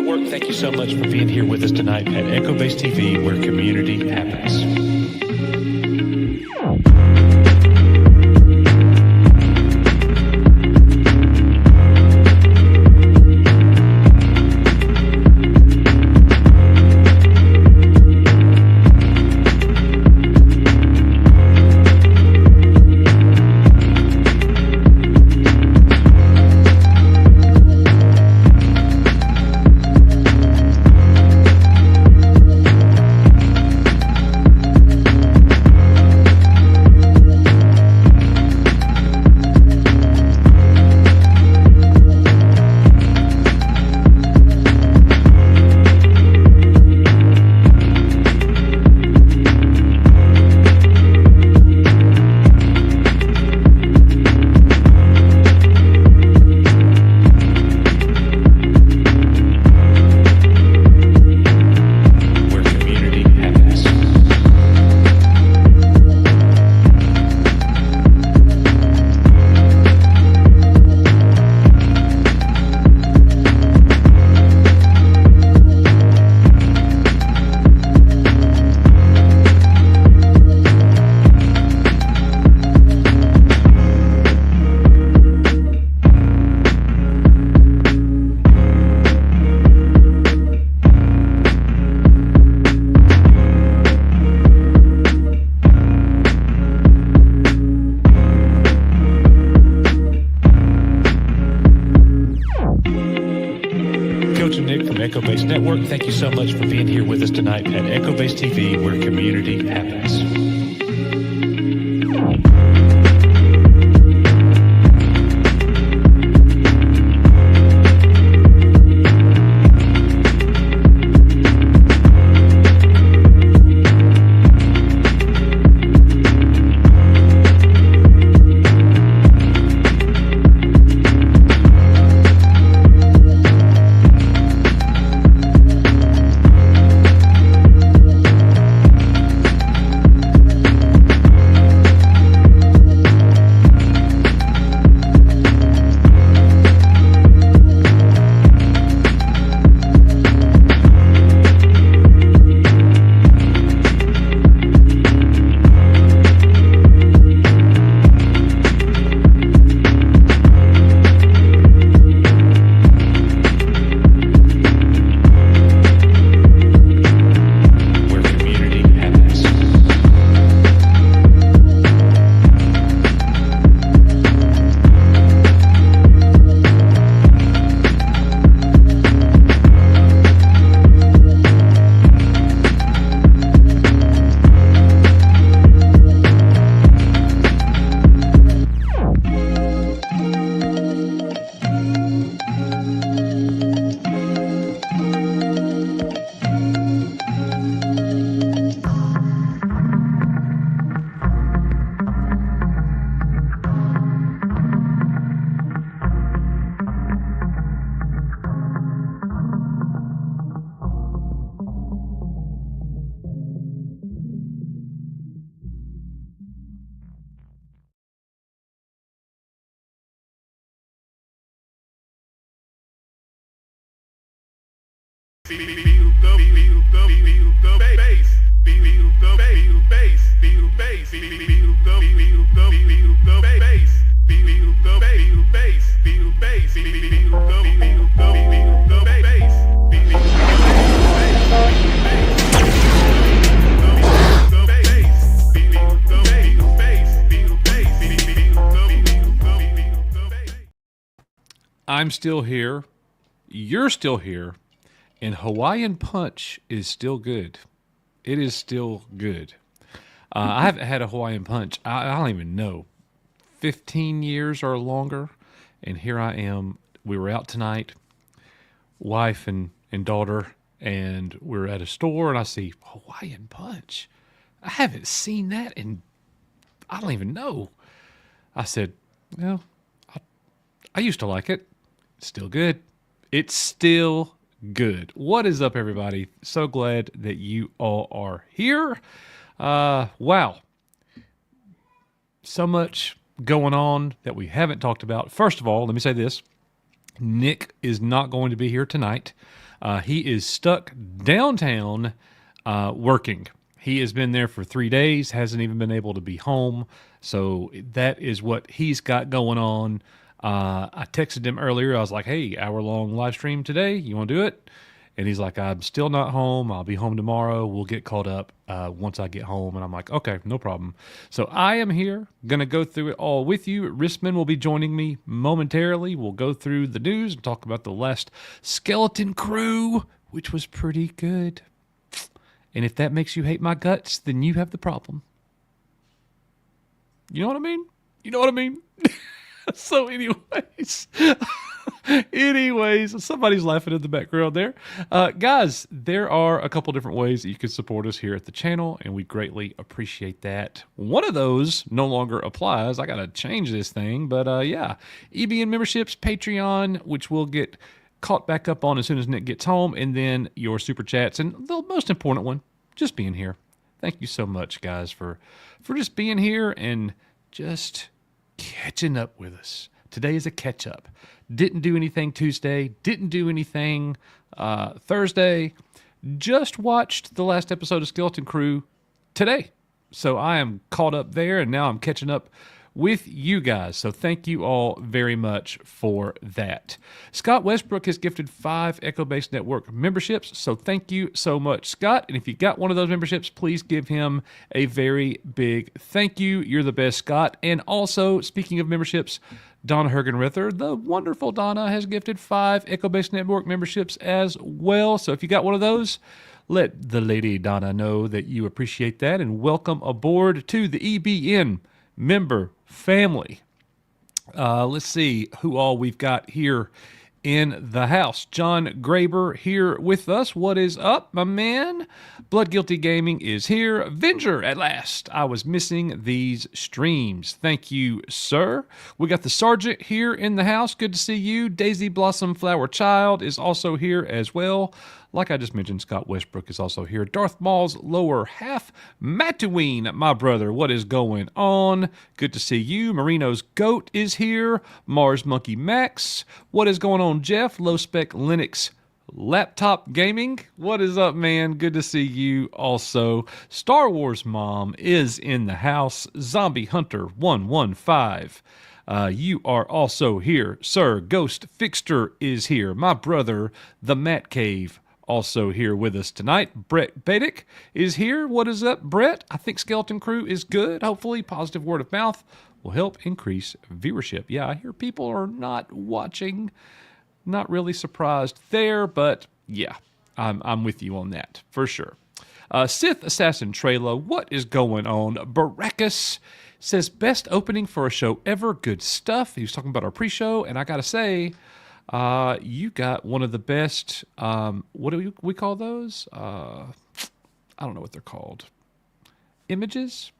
Network, thank you so much for being here with us tonight at Echo Base TV, where community happens. Echo Base Network, thank you so much for being here with us tonight at Echo Base TV, where community happens. I'm still here, you're still here, and Hawaiian Punch is still good. It is still good. I haven't had a Hawaiian Punch, I don't even know, 15 years or longer, and here I am. We were out tonight, wife and daughter, and we're at a store, and I see Hawaiian Punch. I haven't seen that in, I don't even know. I said, well, I used to like it. Still good. It's still good. What is up, everybody? So glad that you all are here. Wow. So much going on that we haven't talked about. First of all, let me say this. Nick is not going to be here tonight. He is stuck downtown working. He has been there for 3 days, hasn't even been able to be home. So that is what he's got going on. I texted him earlier. I was like, hey, hour-long live stream today. You want to do it? And he's like, I'm still not home. I'll be home tomorrow. We'll get caught up once I get home. And I'm like, okay, no problem. So I am here, going to go through it all with you. Rissman will be joining me momentarily. We'll go through the news and talk about the last Skeleton Crew, which was pretty good. And if that makes you hate my guts, then you have the problem. You know what I mean? You know what I mean? So anyways, somebody's laughing in the background there. Guys, there are a couple different ways that you can support us here at the channel, and we greatly appreciate that. One of those no longer applies. I got to change this thing, but yeah. EBN memberships, Patreon, which we'll get caught back up on as soon as Nick gets home, and then your super chats, and the most important one, just being here. Thank you so much, guys, for just being here and just catching up with us. Today is a catch up. Didn't do anything Tuesday. Didn't do anything Thursday. Just watched the last episode of Skeleton Crew today. So I am caught up there, and now I'm catching up with you guys. So thank you all very much for that. Scott Westbrook has gifted 5 Echo Base Network memberships. So thank you so much, Scott. And if you got one of those memberships, please give him a very big thank you. You're the best, Scott. And also, speaking of memberships, Donna Hergenrither, the wonderful Donna, has gifted 5 Echo Base Network memberships as well. So if you got one of those, let the lady Donna know that you appreciate that, and welcome aboard to the EBN member family. Let's see who all we've got here in the house. John Graber here with us. What is up, my man? Blood Guilty Gaming is here. Avenger at last. I was missing these streams. Thank you, sir. We got the Sergeant here in the house. Good to see you. Daisy Blossom Flower Child is also here as well. Like I just mentioned, Scott Westbrook is also here. Darth Maul's lower half. Mattuine, my brother, what is going on? Good to see you. Marino's Goat is here. Mars Monkey Max. What is going on, Jeff? Low Spec Linux Laptop Gaming. What is up, man? Good to see you also. Star Wars Mom is in the house. Zombie Hunter 115. You are also here, sir. Ghost Fixter is here. My brother, the Matt Cave, also here with us tonight. Brett Badick is here. What is up, Brett? I think Skeleton Crew is good. Hopefully, positive word of mouth will help increase viewership. Yeah, I hear people are not watching. Not really surprised there, but yeah, I'm with you on that for sure. Sith Assassin Trayla, what is going on? Barakas says, best opening for a show ever. Good stuff. He was talking about our pre-show, and I got to say, you got one of the best, what do we call those? I don't know what they're called. Images?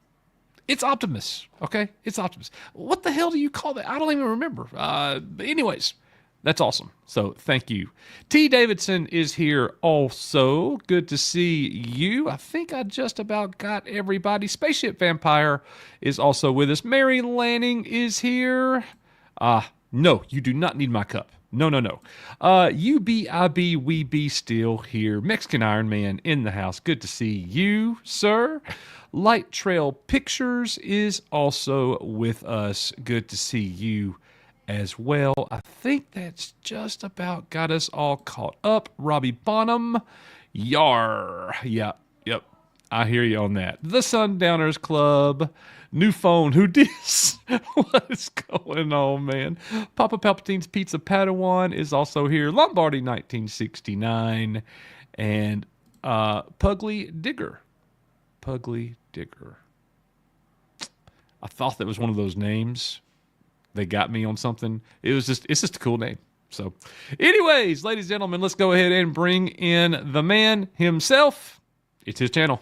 It's Optimus, okay? It's Optimus. What the hell do you call that? I don't even remember. But anyways, that's awesome. So thank you. T. Davidson is here also. Good to see you. I think I just about got everybody. Spaceship Vampire is also with us. Mary Lanning is here. No, you do not need my cup. No. UBIB, we be still here. Mexican Iron Man in the house. Good to see you, sir. Light Trail Pictures is also with us. Good to see you as well. I think that's just about got us all caught up. Robbie Bonham. Yar. Yep. I hear you on that. The Sundowners Club. New phone. Who dis? What is going on, man? Papa Palpatine's Pizza Padawan is also here. Lombardi 1969. And Pugly Digger. Pugly Digger. I thought that was one of those names. They got me on something. It's just a cool name. So anyways, ladies and gentlemen, let's go ahead and bring in the man himself. It's his channel.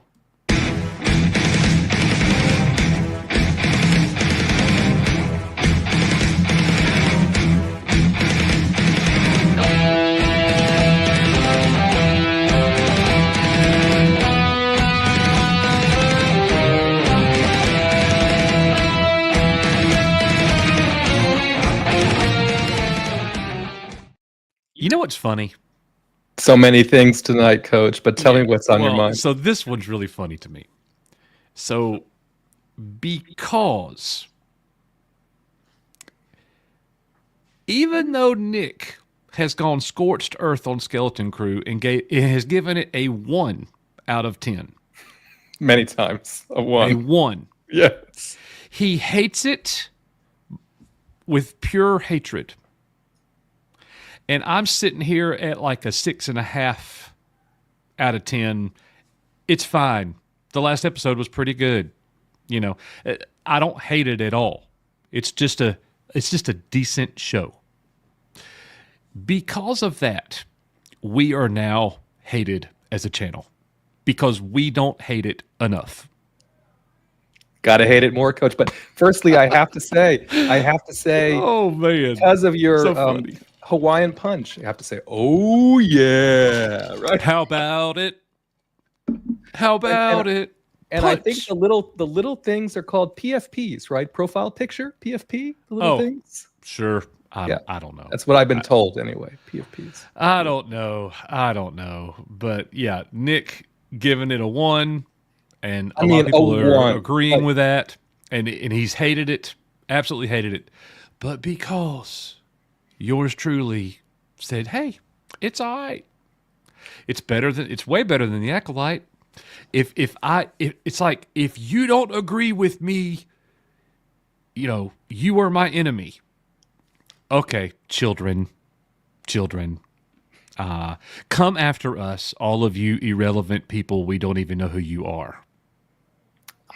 You know what's funny? So many things tonight, Coach, but tell Yeah. me what's on your Well, mind. so this one's really funny to me. So because even though Nick has gone scorched earth on Skeleton Crew and has given it a 1 out of 10, Many times. A a one. 1, Yes. he hates it with pure hatred. And I'm sitting here at like a 6.5 out of 10. It's fine. The last episode was pretty good. You know, I don't hate it at all. It's just a decent show. Because of that, we are now hated as a channel because we don't hate it enough. Gotta hate it more, Coach. But firstly, I have to say, Oh man, because of so your funny. Hawaiian punch, I have to say, oh yeah, right. How about it? How And and about it? and I think Punch. the little things are called PFPs, right? Profile picture, PFP, the little Oh, things. sure. Yeah, I don't know. that's what I've been told anyway. PFPs. I don't know. I don't know. But yeah, Nick giving it a 1, and I a lot of mean, a people are one. agreeing Like, with that, and he's hated it, absolutely hated it. But because yours truly said, "Hey, it's all right. It's way better than the Acolyte." If it's like if you don't agree with me, you are my enemy. Okay, children, come after us, all of you irrelevant people. We don't even know who you are.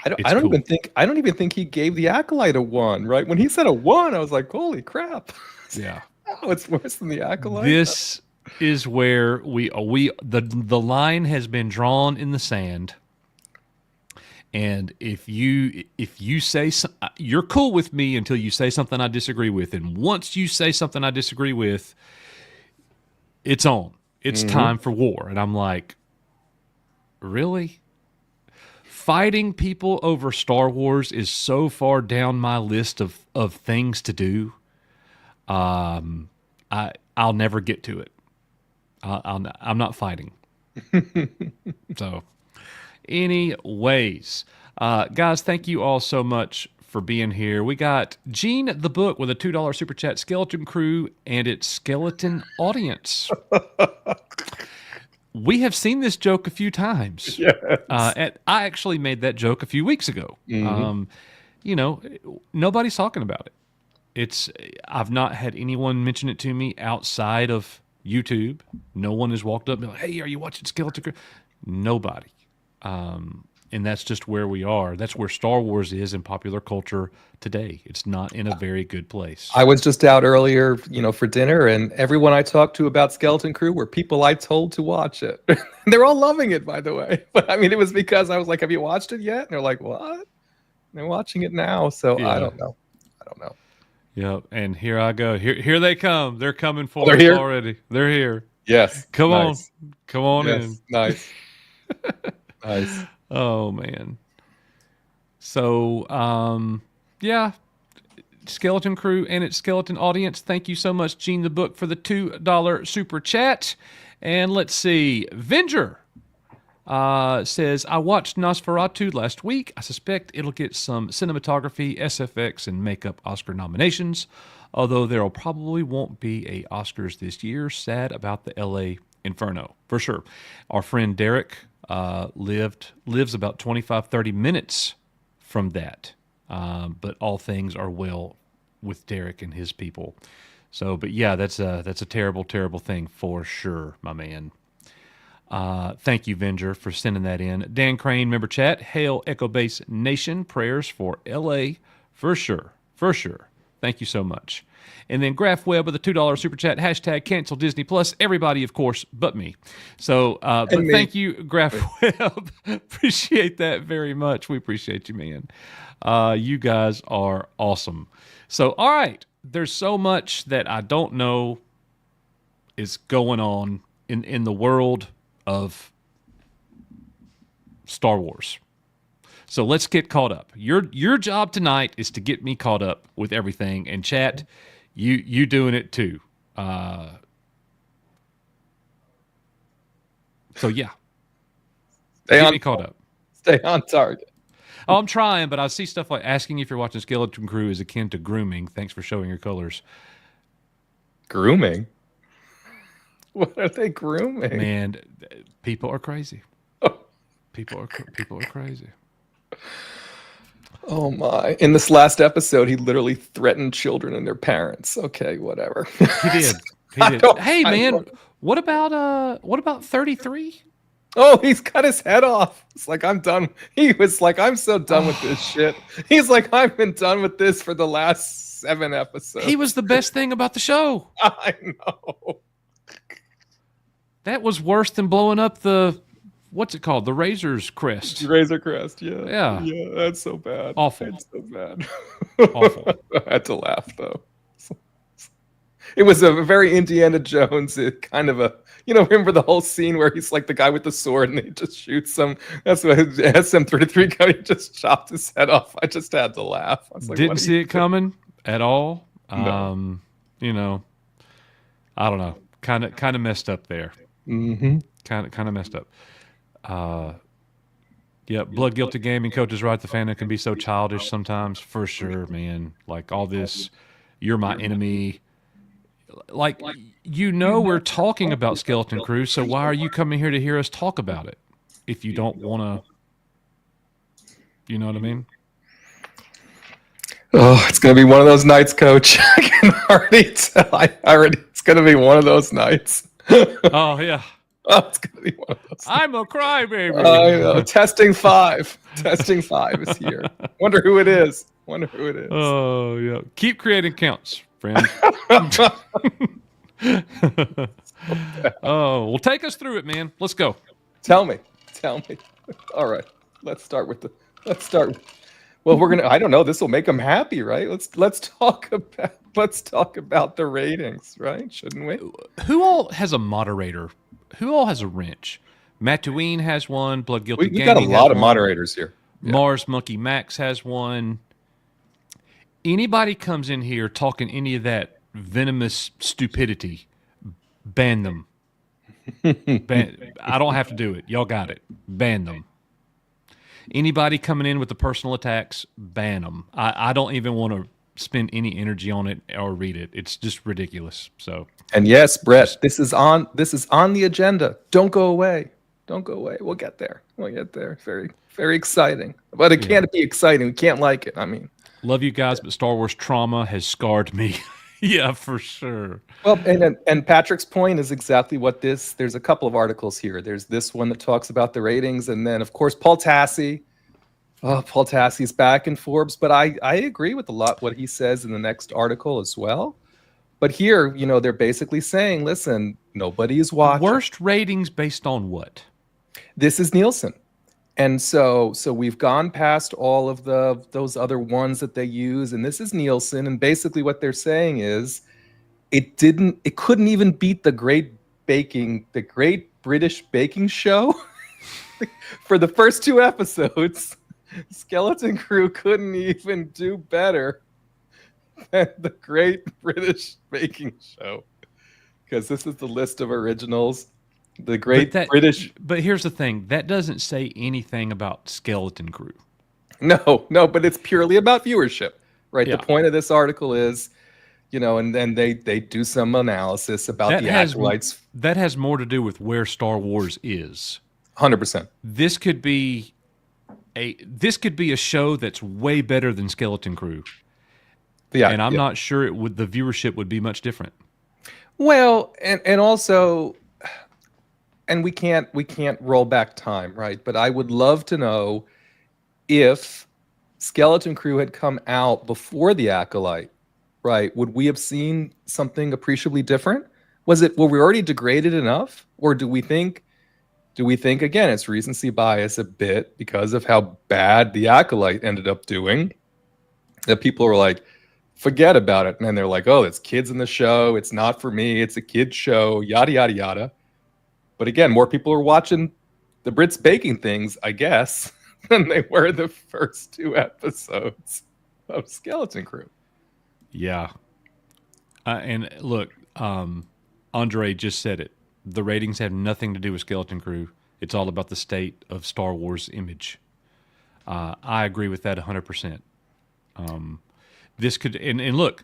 I It's don't even cool. think I don't even think he gave the acolyte a one. Right when he said a one, I was like, holy crap! Yeah. Oh, it's worse than the acolyte. This is where the line has been drawn in the sand. And if you say you're cool with me until you say something I disagree with, and once you say something I disagree with, it's on. It's Hmm. time for war. And I'm like, really? Fighting people over Star Wars is so far down my list of things to do. I'll never get to it. I'm not fighting. So, anyways, guys, thank you all so much for being here. We got Gene the Book with a $2 super chat, Skeleton Crew, and its skeleton audience. We have seen this joke a few times. Yes. I actually made that joke a few weeks ago. Hmm. You know, nobody's talking about it. It's I've not had anyone mention it to me outside of YouTube. No one has walked up and been like, "Hey, are you watching Skeleton Crew?" Nobody. And that's just where we are. That's where Star Wars is in popular culture today. It's not in a very good place. I was just out earlier, for dinner, and everyone I talked to about Skeleton Crew were people I told to watch it. They're all loving it, by the way. But I mean, it was because I was like, "Have you watched it yet?" And they're like, "What?" And they're watching it now, so I Yeah. don't know. I don't know. Yep. And here I go. Here they come. They're coming Oh, for they're us here. already. They're here. Yes, Come on. nice. Come on in. Yes, nice, nice. Oh man. So yeah, Skeleton Crew and its skeleton audience. Thank you so much, Gene the Book, for the $2 super chat. And let's see, Venger says, I watched Nosferatu last week. I suspect it'll get some cinematography, SFX, and makeup Oscar nominations, although there probably won't be a Oscars this year. Sad about the LA Inferno, for sure. Our friend Derek lives about 25-30 minutes from that, but all things are well with Derek and his people. So, but yeah, that's a terrible, terrible thing for sure, my man. Thank you, Venger, for sending that in. Dan Crane, member chat. Hail Echo Base Nation. Prayers for LA for sure. For sure. Thank you so much. And then Graph Webb with a $2 super chat. Hashtag cancel Disney Plus. Everybody, of course, but me. So, but And me. thank you, Graph Webb. Appreciate that very much. We appreciate you, man. You guys are awesome. So, all right. There's so much that I don't know is going on in the world of Star Wars. So let's get caught up. Your job tonight is to get me caught up with everything. And chat, you doing it too. So yeah, Stay get on, me caught up. stay on target. Oh, I'm trying, but I see stuff like asking if you're watching Skeleton Crew is akin to grooming. Thanks for showing your colors. Grooming? What are they grooming? Man, people are crazy. People are crazy. Oh my. In this last episode, he literally threatened children and their parents. Okay, whatever. He did. He I did. don't- Hey I man, don't- what about 33? Oh, he's cut his head off. It's like, I'm done. He was like, I'm so done with this shit. He's like, I've been done with this for the last 7 episodes. He was the best thing about the show. I know. That was worse than blowing up the what's it called? The Razor's crest. Razor Crest, yeah. Yeah. Yeah, that's so bad. Awful. It's so bad. Awful. I had to laugh though. It was a very Indiana Jones kind of a, remember the whole scene where he's like the guy with the sword and he just shoots him. That's what SM-33 guy just chopped his head off. I just had to laugh. I was like, Didn't what are see you it coming at all. No. I don't know. Kind of messed up there. doing? Kind of messed up. Yeah, Blood Guilty Gaming Coach is right. The fandom can be so childish sometimes, for sure, man. Like all this, you're my enemy. Like, we're talking about Skeleton Crew, so why are you coming here to hear us talk about it if you don't want to? You know what I mean? Oh, it's gonna be one of those nights, Coach. I can already tell. It's gonna be one of those nights. Oh yeah, It's gonna be one of those. I'm a crybaby. I know. Testing 5. Testing 5 is here. Wonder who it is. Oh yeah, keep creating counts, friend. Oh, well, take us through it, man. Let's go. Tell me. All right. Let's start. Well, I don't know. This will make them happy, right? Let's talk about the ratings, right? Shouldn't we? Who all has a moderator? Who all has a wrench? Mattuine has one. Blood Guilty We got a Gaming lot has of one. moderators here. Mars Monkey Max has one. Anybody comes in here talking any of that venomous stupidity, ban them. I don't have to do it. Y'all got it. Ban them. Anybody coming in with the personal attacks, ban them. I don't even want to spend any energy on it or read it. It's just ridiculous. So, And yes, Brett, this is on the agenda. Don't go away. We'll get there. Very, very exciting. But it can't be exciting. We can't like it. I mean, love you guys, but Star Wars trauma has scarred me. Yeah, for sure. well, and Patrick's point is exactly what there's a couple of articles here. There's this one that talks about the ratings, and then of course Paul Tassi. Oh, Paul Tassi's back in Forbes, but I agree with a lot what he says in the next article as well. But here, they're basically saying, listen, nobody is watching. Worst ratings based on what? This is Nielsen. And so we've gone past all of those other ones that they use, and this is Nielsen. And basically what they're saying is it couldn't even beat the Great British Baking Show. For the first 2 episodes, Skeleton Crew couldn't even do better than the Great British Baking Show. Because this is the list of originals. The Great British. But here's the thing: that doesn't say anything about Skeleton Crew. No, but it's purely about viewership, right? Yeah. The point of this article is, and then they do some analysis about the acolytes. That has more to do with where Star Wars is. 100%. This could be a show that's way better than Skeleton Crew. Yeah, and I'm not sure the viewership would be much different. Well, and also, and we can't roll back time, right? But I would love to know if Skeleton Crew had come out before the Acolyte, right? Would we have seen something appreciably different? Were we already degraded enough, or do we think again it's recency bias a bit because of how bad the Acolyte ended up doing, that people were like, forget about it, and they're like, oh, it's kids in the show, it's not for me, it's a kid's show, yada yada yada. But again, more people are watching the Brits baking things, I guess, than they were the first 2 episodes of Skeleton Crew. Yeah. And look, Andre just said it. the ratings have nothing to do with Skeleton Crew. It's all about the state of Star Wars image. I agree with that 100%. This could, and look,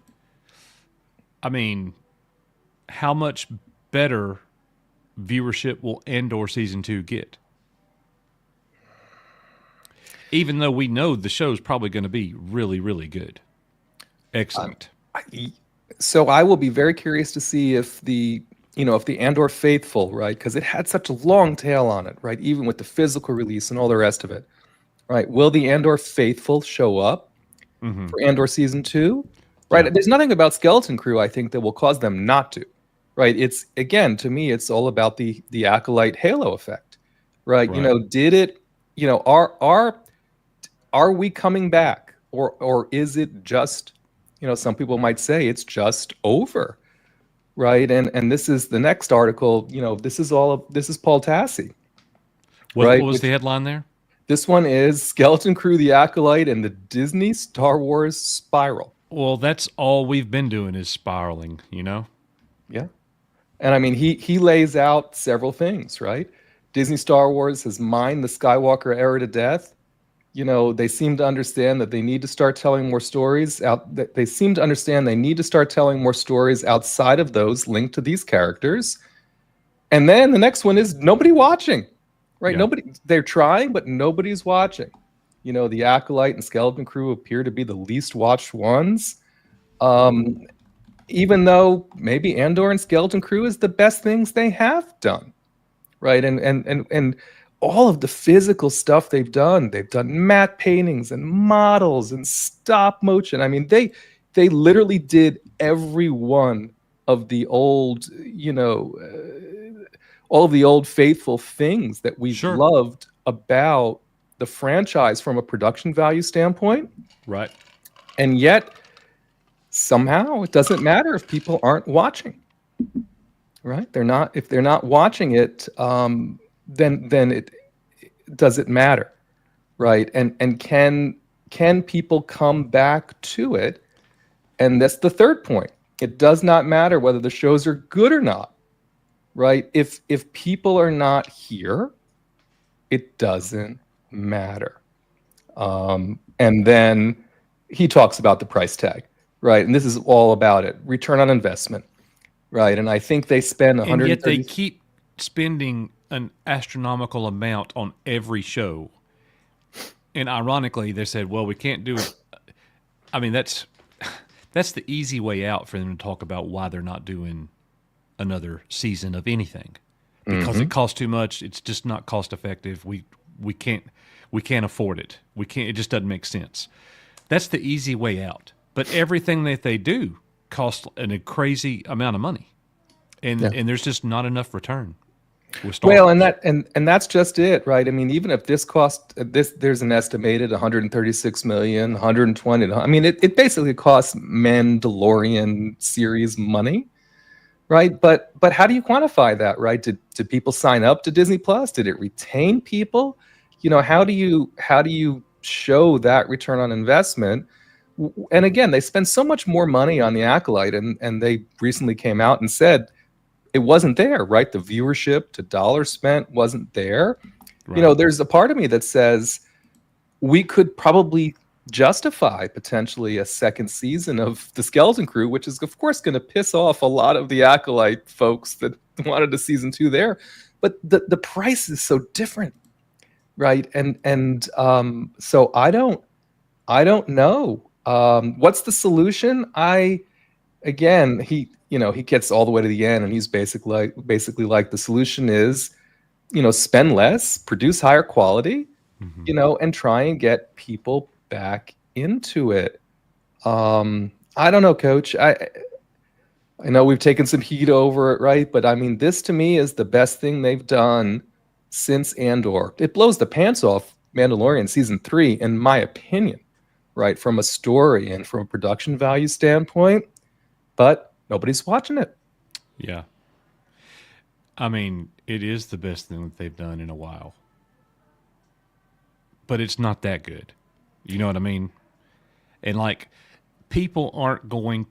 I mean, how much better viewership will Andor season 2 get? Even though we know the show's probably going to be really, really good. Excellent. So I will be very curious to see if if the Andor faithful, right? Because it had such a long tail on it, right? Even with the physical release and all the rest of it, right? Will the Andor faithful show up for Andor season 2? Right? Yeah. There's nothing about Skeleton Crew, I think, that will cause them not to. Right? It's, again, to me, it's all about the Acolyte halo effect. Right? Right. Did it? Are we coming back, or is it just? Some people might say it's just over. Right? And this is the next article. This is Paul Tassi. What Right? was the headline there? This one is Skeleton Crew, the Acolyte, and the Disney Star Wars spiral. Well, that's all we've been doing is spiraling, Yeah. And I mean, he lays out several things, right? Disney Star Wars has mined the Skywalker era to death. They seem to understand that they need to start telling more stories out. They seem to understand they need to start telling more stories outside of those linked to these characters. And then the next one is nobody watching, right? Yeah. They're trying, but nobody's watching. The Acolyte and Skeleton Crew appear to be the least watched ones. Even though maybe Andor and Skeleton Crew is the best things they have done, right? And all of the physical stuff they've done matte paintings and models and stop motion. I mean, they literally did every one of the old, all of the old faithful things that we've Sure. loved about the franchise from a production value standpoint. Right. And yet, somehow it doesn't matter if people aren't watching, right? If they're not watching it, then it does it matter, right? And can people come back to it? And that's the third point. It does not matter whether the shows are good or not, right? If people are not here, it doesn't matter. And then he talks about the price tag. Right, and this is all about it. Return on investment, right? And I think they spend And 130. yet they keep spending an astronomical amount on every show. And ironically, they said, well, we can't do it. I mean, that's the easy way out for them to talk about why they're not doing another season of anything. Because it costs too much. It's just not cost effective. We can't afford it. It just doesn't make sense. That's the easy way out. But everything that they do costs a crazy amount of money, and there's just not enough return with Star Well, Wars. and that's just it, right? I mean, even if this cost there's an estimated 136 million, 120. I mean, it basically costs Mandalorian series money, right? But how do you quantify that, right? Did people sign up to Disney Plus? Did it retain people? How do you show that return on investment? And again, they spend so much more money on the Acolyte, and they recently came out and said it wasn't there, right? The viewership to dollar spent wasn't there. Right. There's a part of me that says we could probably justify potentially a second season of the Skeleton Crew, which is of course going to piss off a lot of the Acolyte folks that wanted a season 2 there. But the price is so different, right? And so I don't know. What's the solution? He gets all the way to the end, and he's basically like the solution is, spend less, produce higher quality, and try and get people back into it. I don't know, Coach. I know we've taken some heat over it, right? But I mean, this to me is the best thing they've done since Andor. It blows the pants off Mandalorian season 3, in my opinion. Right, from a story and from a production value standpoint, but nobody's watching it. Yeah. I mean, it is the best thing that they've done in a while. But it's not that good. You know what I mean? And like, people aren't going.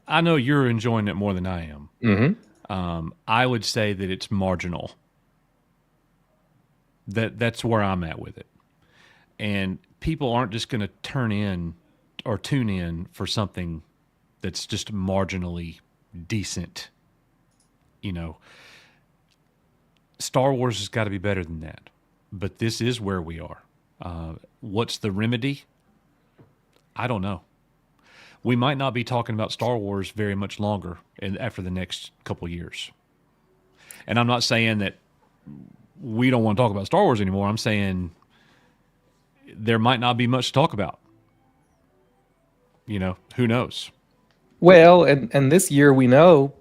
I know you're enjoying it more than I am. I would say that it's marginal. That's where I'm at with it. And people aren't just going to turn in or tune in for something that's just marginally decent. You know, Star Wars has got to be better than that. But this is where we are. What's the remedy? I don't know. We might not be talking about Star Wars very much longer after the next couple years. And I'm not saying that we don't want to talk about Star Wars anymore. I'm saying there might not be much to talk about. You know, who knows? Well, and this year we know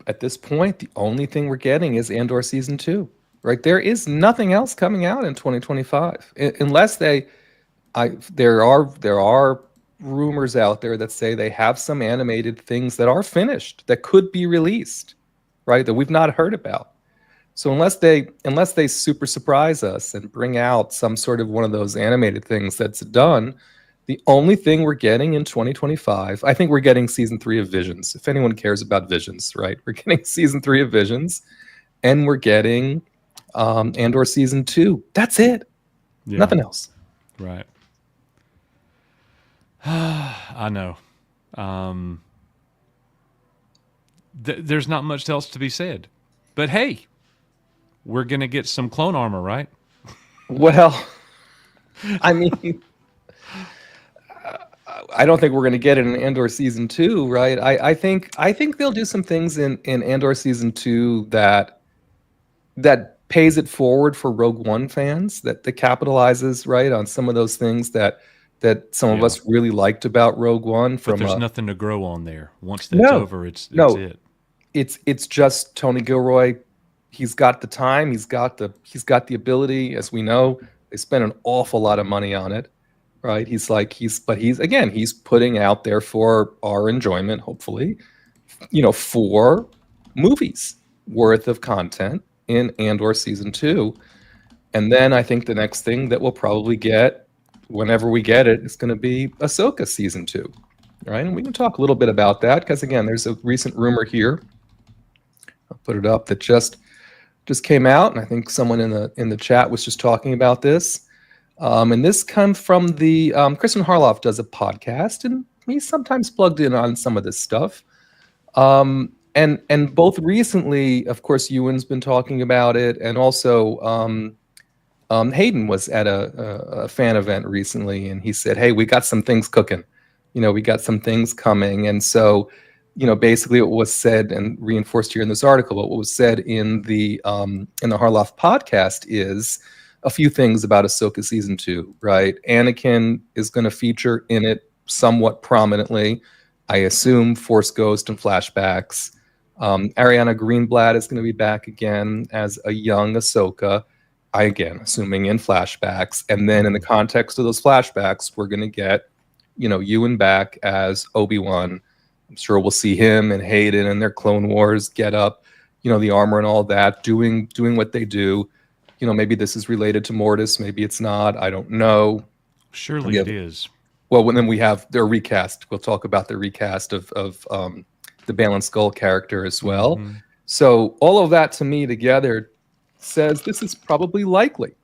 at this point the only thing we're getting is Andor season 2. Right? There is nothing else coming out in 2025 unless there are rumors out there that say they have some animated things that are finished that could be released, right? That we've not heard about. So unless they super surprise us and bring out some sort of one of those animated things that's done, the only thing we're getting in 2025, I think we're getting season 3 of Visions. If anyone cares about Visions, right? We're getting season 3 of Visions, and we're getting Andor season 2. That's it. Yeah. Nothing else. Right. I know. There's not much else to be said. But hey, we're going to get some clone armor, right? Well, I mean, I don't think we're going to get it in Andor season 2, right? I think they'll do some things in Andor season 2 that pays it forward for Rogue One fans, that capitalizes, right, on some of those things that some of us really liked about Rogue One. But there's nothing to grow on there. Once that's No. over, it's No. it. It's just Tony Gilroy. He's got the time. He's got the ability. As we know, they spent an awful lot of money on it, right? He's putting out there for our enjoyment, hopefully, 4 movies worth of content in Andor season 2. And then I think the next thing that we'll probably get, whenever we get it, is going to be Ahsoka season 2, right? And we can talk a little bit about that because, again, there's a recent rumor here. I'll put it up that just came out, and I think someone in the chat was just talking about this. And this comes from the Kristen Harloff does a podcast, and he's sometimes plugged in on some of this stuff. And both recently, of course, Ewan's been talking about it, and also Hayden was at a fan event recently, and he said, "Hey, we got some things cooking. We got some things coming." And so, basically, what was said and reinforced here in this article, what was said in the Harloff podcast is a few things about Ahsoka season 2. Right, Anakin is going to feature in it somewhat prominently. I assume Force Ghost and flashbacks. Ariana Greenblatt is going to be back again as a young Ahsoka. Assuming in flashbacks. And then in the context of those flashbacks, we're going to get, Ewan back as Obi-Wan. I'm sure we'll see him and Hayden and their Clone Wars get up, the armor and all that, doing what they do. Maybe this is related to Mortis. Maybe it's not. I don't know. Surely it is. Well, then we have their recast. We'll talk about the recast of the Balin Skull character as well. Mm-hmm. So all of that to me together says this is probably likely,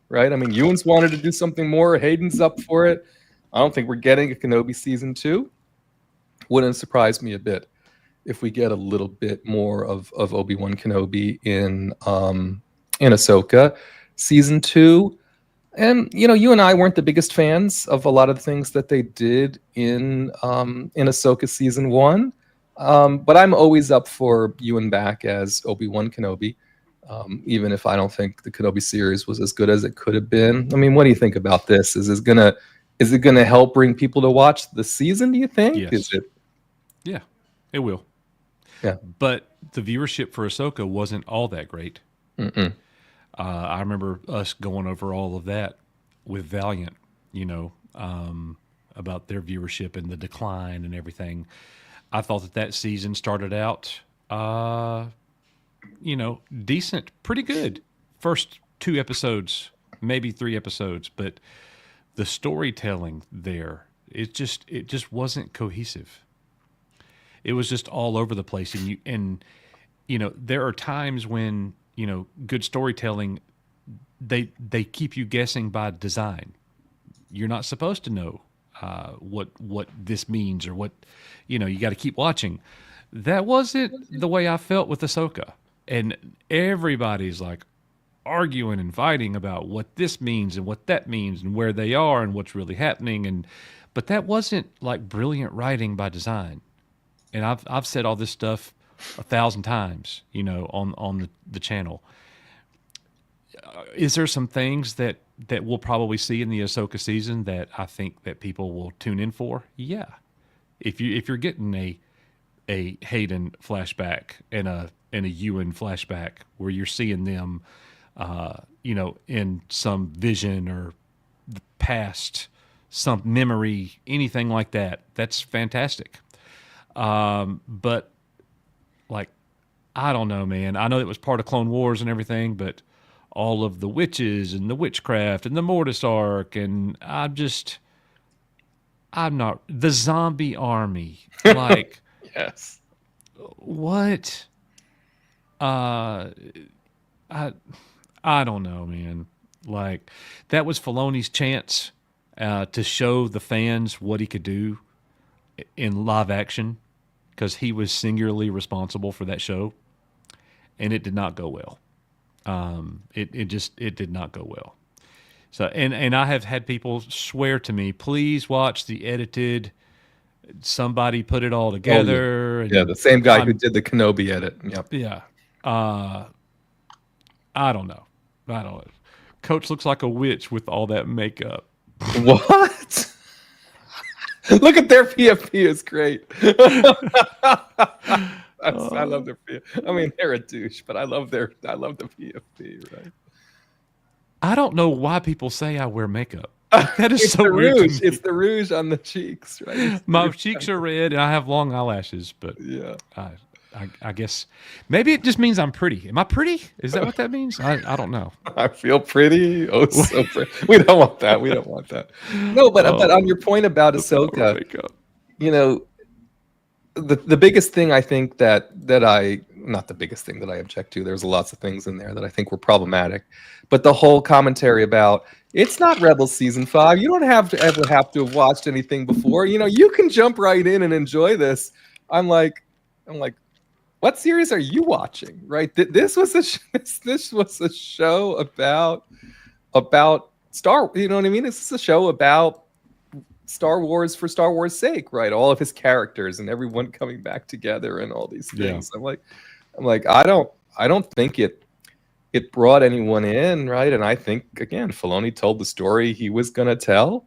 right? I mean, Ewan's wanted to do something more. Hayden's up for it. I don't think we're getting a Kenobi season 2. Wouldn't surprise me a bit if we get a little bit more of Obi-Wan Kenobi in Ahsoka season 2. And you and I weren't the biggest fans of a lot of the things that they did in Ahsoka season 1, but I'm always up for Ewan back as Obi-Wan Kenobi. Even if I don't think the Kenobi series was as good as it could have been. I mean, what do you think about this? Is it gonna help bring people to watch the season, do you think? Yes. Is it? Yeah, it will. Yeah. But the viewership for Ahsoka wasn't all that great. I remember us going over all of that with Valiant, about their viewership and the decline and everything. I thought that season started out decent, pretty good. First 2 episodes, maybe 3 episodes, but the storytelling there, it just wasn't cohesive. It was just all over the place, and there are times when, good storytelling, they keep you guessing by design. You're not supposed to know what this means, or what, you got to keep watching. That wasn't the way I felt with Ahsoka. And everybody's like arguing and fighting about what this means and what that means and where they are and what's really happening. But that wasn't like brilliant writing by design. And I've said all this stuff 1,000 times, on the channel. Is there some things that we'll probably see in the Ahsoka season that I think that people will tune in for? Yeah. If you're getting a Hayden flashback and a Ewan flashback where you're seeing them, in some vision or the past, some memory, anything like that, that's fantastic. But like, I don't know, man. I know it was part of Clone Wars and everything, but all of the witches and the witchcraft and the Mortis arc, and I'm not the zombie army. Like, Yes. what? I I don't know, man. Like, that was Filoni's chance to show the fans what he could do in live action, because he was singularly responsible for that show, and it did not go well. It did not go well. So, and I have had people swear to me, please watch the edited. Somebody put it all together. Yeah, And the same guy who I'm did the Kenobi edit. Yep. yeah. Uh, I don't know. I don't know. Coach looks like a witch with all that makeup. What? Look at their PFP is great. I love their PFP. I mean, they're a douche, but I love the PFP, right? I don't know why people say I wear makeup. That is so the weird to rouge. me. It's the rouge on the cheeks, right? It's My the- cheeks are red and I have long eyelashes, but yeah. I guess maybe it just means I'm pretty. Am I pretty? Is that what that means? I don't know. I feel pretty. Oh, so pretty. We don't want that. We don't want that. No, but on your point about Ahsoka, Makeup. you know, the biggest thing I think that I, not the biggest thing that I object to, there's lots of things in there that I think were problematic, but the whole commentary about it's not Rebels season 5. You don't have to ever have to have watched anything before. You know, you can jump right in and enjoy this. I'm like, what series are you watching? Right? This was a show about Star. You know what I mean? This is a show about Star Wars for Star Wars' sake, right? All of his characters and everyone coming back together and all these things. Yeah. I'm like, I don't think it brought anyone in, right? And I think, again, Filoni told the story he was gonna tell,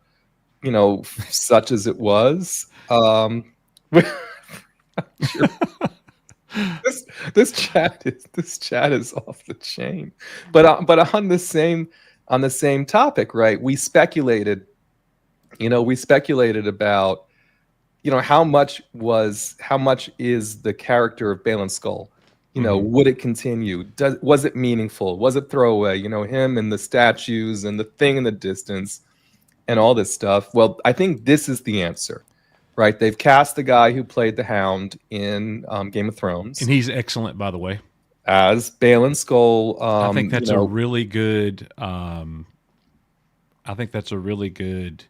you know, such as it was. Sure. This chat is off the chain, but on the same topic, right? We speculated about, you know, how much is the character of Balin Skull, you know, would it continue? Was it meaningful? Was it throwaway? You know, him and the statues and the thing in the distance and all this stuff. Well, I think this is the answer. Right, they've cast the guy who played the Hound in Game of Thrones, And he's excellent, by the way. as Balin Skull. I think that's you know, a really good. I think that's a really good.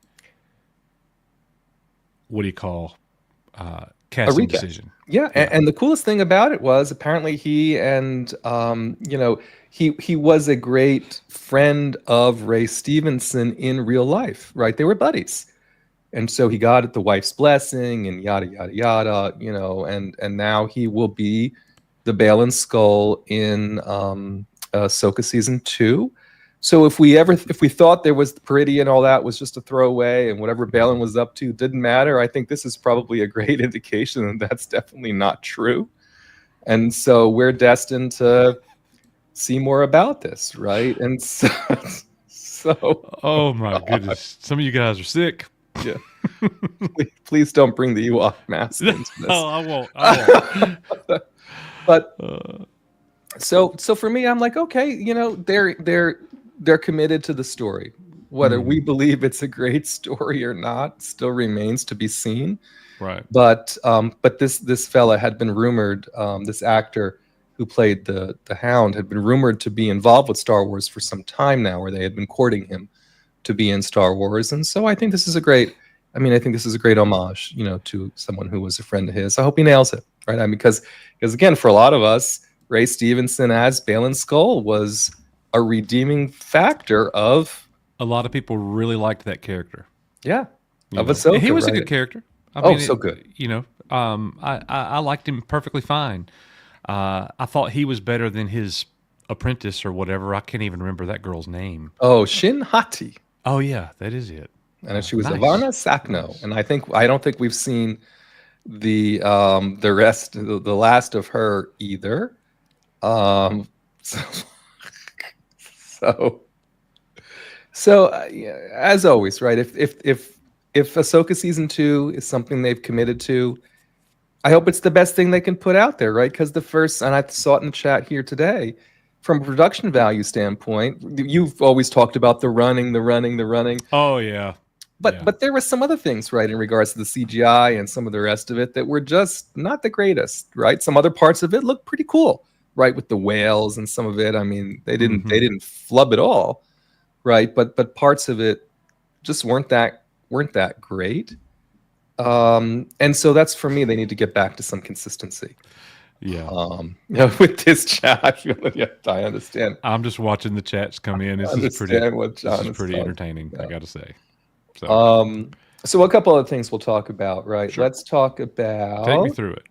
What do you call casting recast. decision? yeah. And the coolest thing about it was apparently he and you know, he was a great friend of Ray Stevenson in real life. Right, they were buddies. And so he got the wife's blessing and yada, yada, yada, you know, and now he will be the Balin Skull in Ahsoka season 2. So if we thought there was the Parity and all that was just a throwaway and whatever Balin was up to didn't matter, I think this is probably a great indication that that's definitely not true. And so we're destined to see more about this, right? And so Oh my goodness! Some of you guys are sick. yeah. Please don't bring the Ewok mask into this. Oh, I won't. I won't. But so for me, I'm like, okay, you know, they're committed to the story. Whether we believe it's a great story or not still remains to be seen. Right. But this fella had been rumored, this actor who played the Hound, had been rumored to be involved with Star Wars for some time now, where they had been courting him to be in Star Wars. And so I think this is a great, I mean, I think this is a great homage, you know, to someone who was a friend of his. I hope he nails it, right? I mean, because again, for a lot of us, Ray Stevenson as Balin Skull was a redeeming factor of, A lot of people really liked that character. yeah, You of know, Ahsoka, he was a right? good character. I Oh, mean, so good. you know, I liked him perfectly fine. I thought he was better than his apprentice or whatever. I can't even remember that girl's name. Oh, Shin Hati. Oh yeah, that is it. And she was Nice, Ivana Sakno. nice. And I don't think we've seen the rest, the last of her either. So so yeah, as always, right? If Ahsoka season 2 is something they've committed to, I hope it's the best thing they can put out there, right? Because the first, and I saw it in the chat here today, from a production value standpoint, you've always talked about the running, the running, the running. Oh yeah, yeah. But there were some other things, right, in regards to the CGI and some of the rest of it that were just not the greatest, right? Some other parts of it looked pretty cool, right, with the whales and some of it. I mean, they didn't flub it all, right? But parts of it just weren't that great. And so that's, for me, they need to get back to some consistency. Yeah. You know, with this chat, yeah, I understand. I'm just watching the chats come in. This is pretty. Understand what John This is is pretty talking. entertaining. I got to say. So So a couple of things we'll talk about, right? Sure. Let's talk about. take me through it.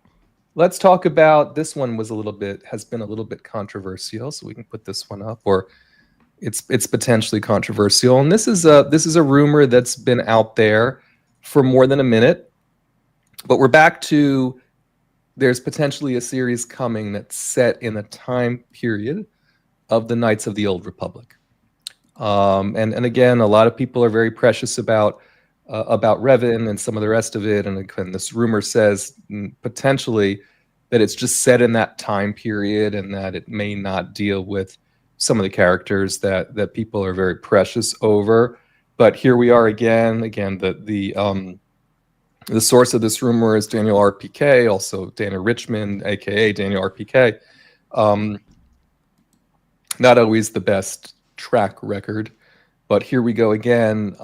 Let's talk about this one. Has been a little bit controversial, so we can put this one up, or it's potentially controversial. And this is a rumor that's been out there for more than a minute, but we're back to, there's potentially a series coming that's set in a time period of the Knights of the Old Republic. And again, a lot of people are very precious about Revan and some of the rest of it. And again, this rumor says potentially that it's just set in that time period, and that it may not deal with some of the characters that people are very precious over. But here we are again. Again, the source of this rumor is Daniel RPK, also Dana Richmond, aka Daniel RPK. Not always the best track record, but here we go again.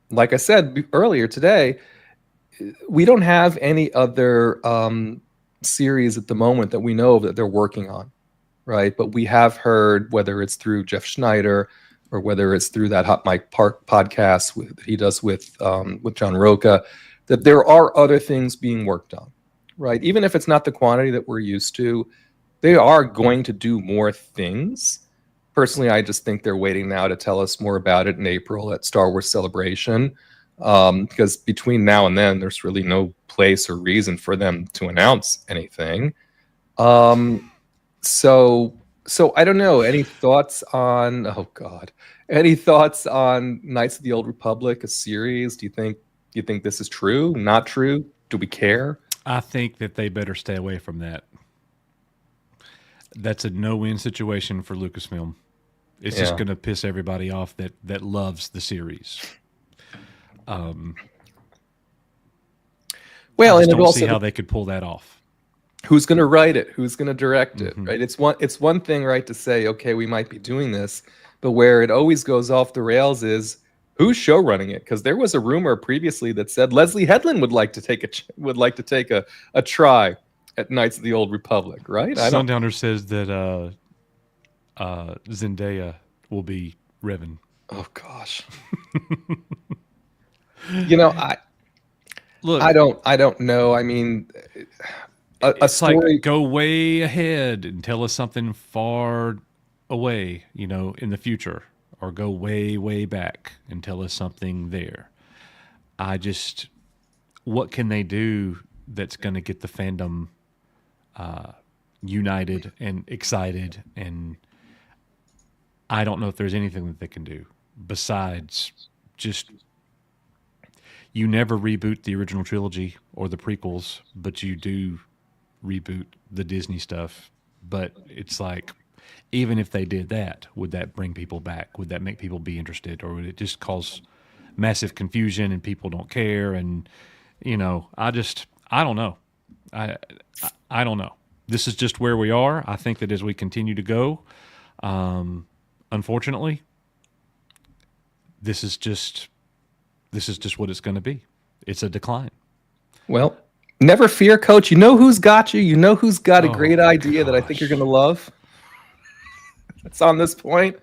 Like I said earlier today, we don't have any other series at the moment that we know of that they're working on, right? But we have heard, whether it's through Jeff Schneider or whether it's through that Hot Mic Park podcast he does with John Roca, that there are other things being worked on, right? Even if it's not the quantity that we're used to, they are going to do more things. Personally, I just think they're waiting now to tell us more about it in April at Star Wars Celebration, because between now and then, there's really no place or reason for them to announce anything. So I don't know. Any thoughts on? Oh God, any thoughts on Knights of the Old Republic, a series? Do you think this is true? Not true? Do we care? I think that they better stay away from that. That's a no-win situation for Lucasfilm. It's just Yeah. going to piss everybody off that loves the series. Well, I and just it don't also, see how they could pull that off. who's going to write it? Who's going to direct it? Right? It's one thing, right, to say, okay, we might be doing this, but where it always goes off the rails is who's show running it. Because there was a rumor previously that said Leslie Headland would like to take a try at Knights of the Old Republic, right? Sundowner says that Zendaya will be Revan. Oh gosh. You know, Look, I don't know. I mean, a it's story. like go way ahead and tell us something far away, in the future, or go way, way back and tell us something there. What can they do that's going to get the fandom united and excited? And I don't know if there's anything that they can do besides just, you never reboot the original trilogy or the prequels, but you do reboot the Disney stuff. But it's like, even if they did that, would that bring people back? Would that make people be interested? Or would it just cause massive confusion and people don't care? And, I don't know. I don't know. this is just where we are. I think that as we continue to go, unfortunately, this is just what it's going to be. It's a decline. Well, never fear, Coach. You know who's got you. You know who's got a Oh, great idea that I think you're gosh. going to love. It's on this point.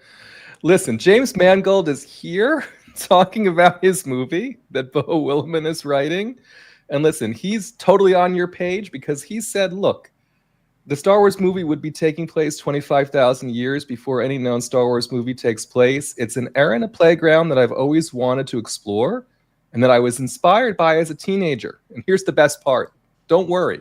Listen, James Mangold is here talking about his movie that Bo Willimon is writing. And listen, he's totally on your page because he said, look, the Star Wars movie would be taking place 25,000 years before any known Star Wars movie takes place. It's an era and a playground that I've always wanted to explore and that I was inspired by as a teenager. And here's the best part. Don't worry.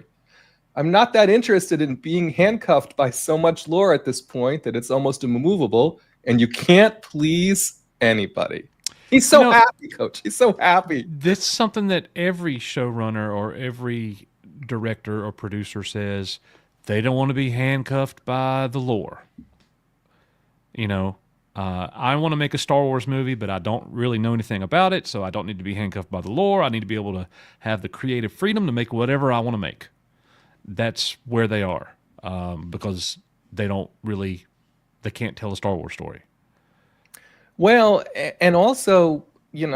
I'm not that interested in being handcuffed by so much lore at this point that it's almost immovable, and you can't please anybody. He's so happy, Coach. He's so happy. This is something that every showrunner or every director or producer says. They don't want to be handcuffed by the lore. You know, I want to make a Star Wars movie, but I don't really know anything about it, so I don't need to be handcuffed by the lore. I need to be able to have the creative freedom to make whatever I want to make. That's where they are, because they can't tell a Star Wars story. Well, and also, it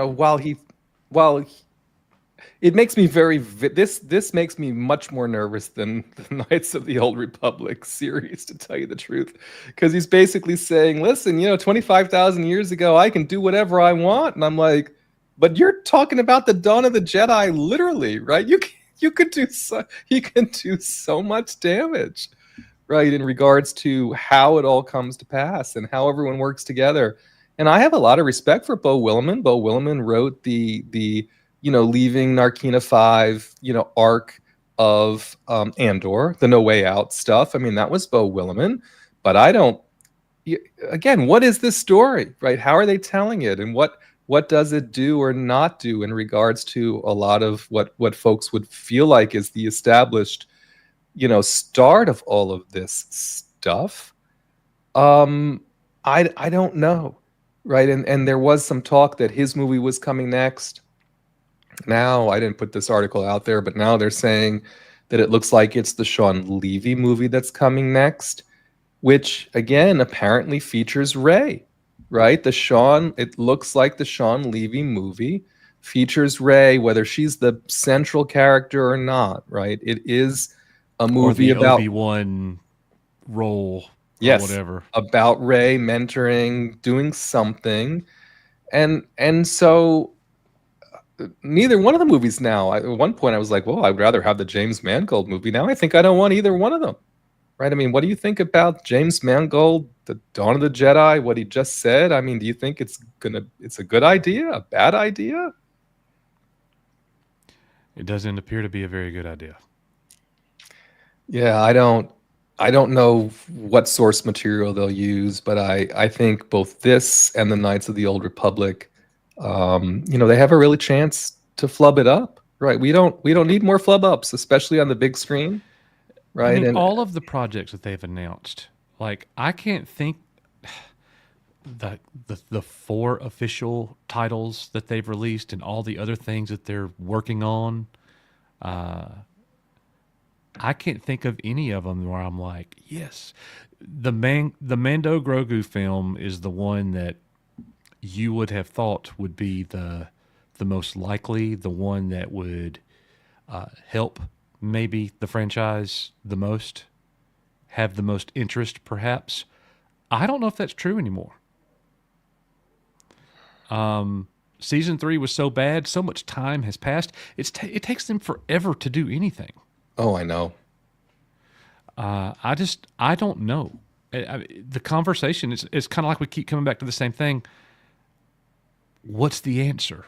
makes me this makes me much more nervous than the Knights of the Old Republic series, to tell you the truth, because he's basically saying, listen, 25,000 years ago, I can do whatever I want. And I'm like, but you're talking about the Dawn of the Jedi, literally, right? You can do so much damage, right, in regards to how it all comes to pass and how everyone works together. And I have a lot of respect for Bo Willimon. Bo Willimon wrote the leaving Narkina 5, arc of Andor, the No Way Out stuff. I mean, that was Bo Willimon. But again, what is this story, right? How are they telling it? And what does it do or not do in regards to a lot of what folks would feel like is the established, start of all of this stuff? I don't know, right? And there was some talk that his movie was coming next. Now, I didn't put this article out there, but now they're saying that it looks like it's the Sean Levy movie that's coming next, which again apparently features Rey, right? It looks like the Sean Levy movie features Rey, whether she's the central character or not, right? It is a movie about Obi-Wan role, yes, or whatever, about Rey mentoring, doing something, and so neither one of the movies now. At one point, I was like, well, I'd rather have the James Mangold movie. Now I think I don't want either one of them. Right? I mean, what do you think about James Mangold, the Dawn of the Jedi, what he just said? I mean, do you think it's a good idea, a bad idea? It doesn't appear to be a very good idea. Yeah, I don't know what source material they'll use, but I think both this and the Knights of the Old Republic, they have a really chance to flub it up, right? We don't need more flub ups, especially on the big screen, right? I mean, And all of the projects that they've announced, like I can't think the 4 official titles that they've released and all the other things that they're working on. I can't think of any of them where I'm like, yes, the Mando Grogu film is the one that you would have thought would be the most likely, the one that would help maybe the franchise the most, have the most interest perhaps. I don't know if that's true anymore. Season 3 was so bad, so much time has passed. It takes them forever to do anything. oh, I know. I don't know. The conversation is kind of like we keep coming back to the same thing. What's the answer?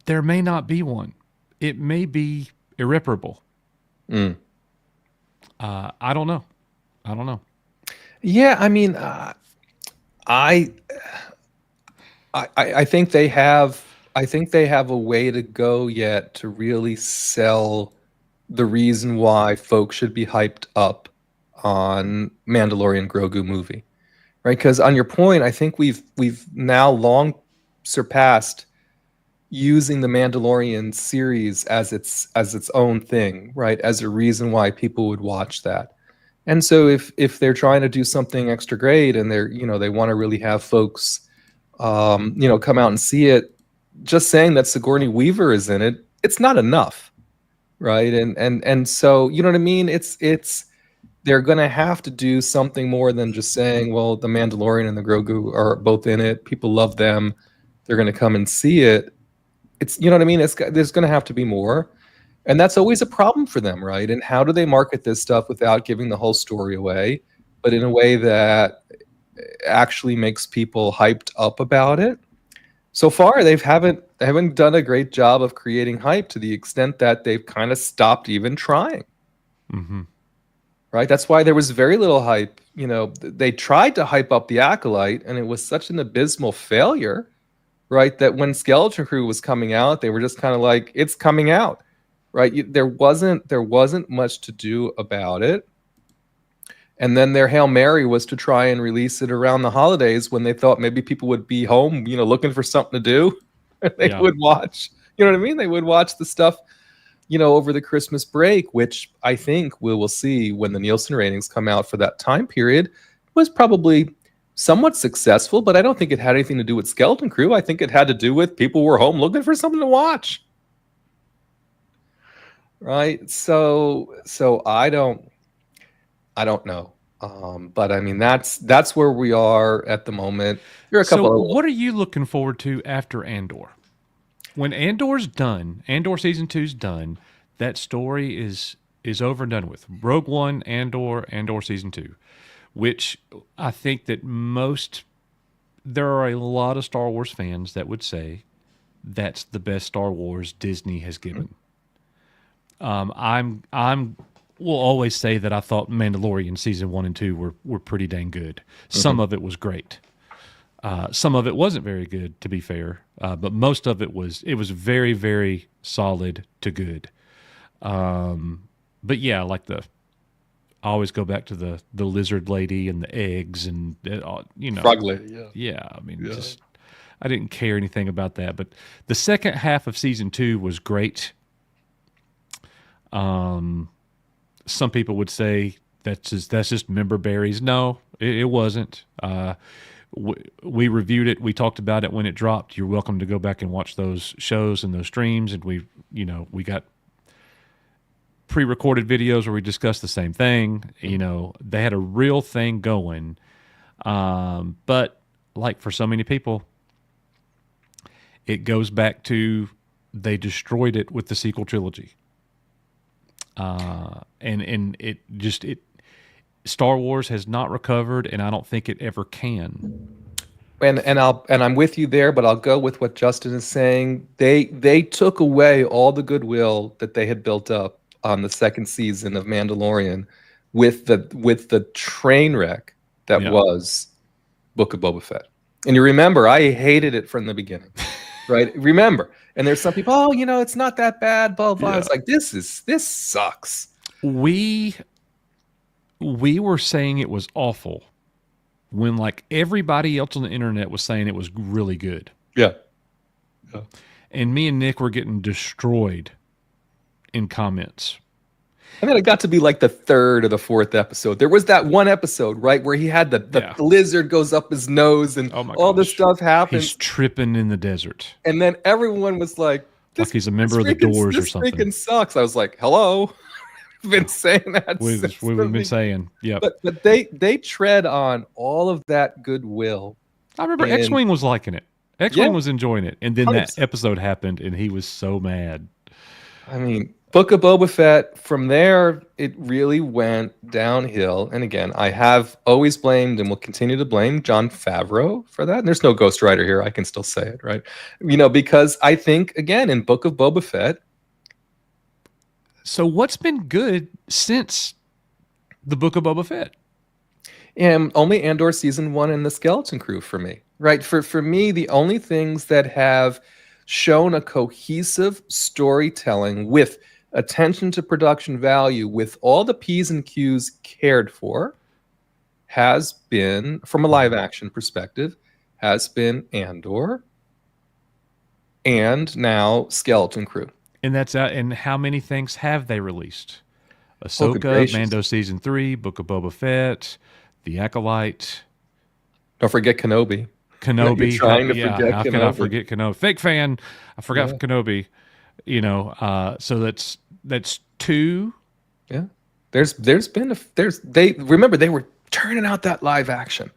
There may not be one. It may be irreparable. Mm. I don't know. I don't know. Yeah, I mean, I think they have a way to go yet to really sell the reason why folks should be hyped up on Mandalorian Grogu movie, right? Because on your point, I think we've now long surpassed using the Mandalorian series as its own thing, right? As a reason why people would watch that. And so if they're trying to do something extra great and they're, they want to really have folks, come out and see it, just saying that Sigourney Weaver is in it, it's not enough, right? And so, you know what I mean? It's they're going to have to do something more than just saying, well, the Mandalorian and the Grogu are both in it. People love them. They're going to come and see it. It's, you know what I mean? There's going to have to be more. And that's always a problem for them, right? And how do they market this stuff without giving the whole story away, but in a way that actually makes people hyped up about it? So far, they haven't done a great job of creating hype to the extent that they've kind of stopped even trying. Mm-hmm. Right? That's why there was very little hype. They tried to hype up the Acolyte, and it was such an abysmal failure, right? That when Skeleton Crew was coming out, they were just kind of like, it's coming out, right? There wasn't much to do about it. And then their Hail Mary was to try and release it around the holidays when they thought maybe people would be home, looking for something to do. They Yeah. would watch, you know what I mean? They would watch the stuff, over the Christmas break, which I think we will see when the Nielsen ratings come out for that time period, was probably somewhat successful, but I don't think it had anything to do with Skeleton Crew. I think it had to do with people were home looking for something to watch. Right? So I don't know. But I mean that's where we are at the moment. There are a couple So, of what are you looking forward to after Andor? When Andor's done, Andor season 2's done, that story is over and done with. Rogue One, Andor season 2, which I think that there are a lot of Star Wars fans that would say that's the best Star Wars Disney has given. I'm will always say that I thought Mandalorian season 1 and 2 were pretty dang good. Some of it was great. Some of it wasn't very good, to be fair, but most of it was very, very solid to good. But yeah, like I always go back to the lizard lady and the eggs and Frog Lady, yeah. yeah. I mean, Yeah. just I didn't care anything about that. But the second half of season 2 was great. Some people would say that's just member berries. No, it wasn't. We reviewed it. We talked about it when it dropped. You're welcome to go back and watch those shows and those streams. And we got pre-recorded videos where we discussed the same thing. They had a real thing going. But like for so many people, it goes back to they destroyed it with the sequel trilogy. And it Star Wars has not recovered, and I don't think it ever can. And I'm with you there, but I'll go with what Justin is saying. They took away all the goodwill that they had built up on the second season of Mandalorian with the train wreck that Yeah. was Book of Boba Fett. And you remember, I hated it from the beginning, right? Remember, and there's some people, it's not that bad, blah blah. Yeah. It's like this sucks. We were saying it was awful when like everybody else on the internet was saying it was really good. Yeah. And me and Nick were getting destroyed in comments. And then it got to be like the third or the fourth episode. There was that one episode, right, where he had the lizard goes up his nose and Oh my all this gosh. stuff happens. He's tripping in the desert. And then everyone was like, Like he's a member of the Doors or something. This freaking sucks. I was like, hello. I've been saying that since We've the been saying. Yeah. But they tread on all of that goodwill. I remember and- X-Wing was liking it. X-Wing Yeah. was enjoying it. And then that 100%. episode happened and he was so mad. I mean, Book of Boba Fett, from there, it really went downhill. And again, I have always blamed and will continue to blame Jon Favreau for that. And there's no ghostwriter here. I can still say it, right? Because I think, again, in Book of Boba Fett, So what's been good since the Book of Boba Fett? and only Andor season 1 and the Skeleton Crew for me, right? For me, the only things that have shown a cohesive storytelling with attention to production value, with all the P's and Q's cared for, has been, from a live action perspective, has been Andor and now Skeleton Crew. And that's out. And how many things have they released? Oh, good Ahsoka, gracious. Mando season 3, Book of Boba Fett, The Acolyte, Don't forget Kenobi. You're Kenobi. trying to Yeah, forget how can I Kenobi. forget Kenobi? Fake fan. I forgot Yeah, Kenobi. So that's two. yeah. There's been they remember they were turning out that live action,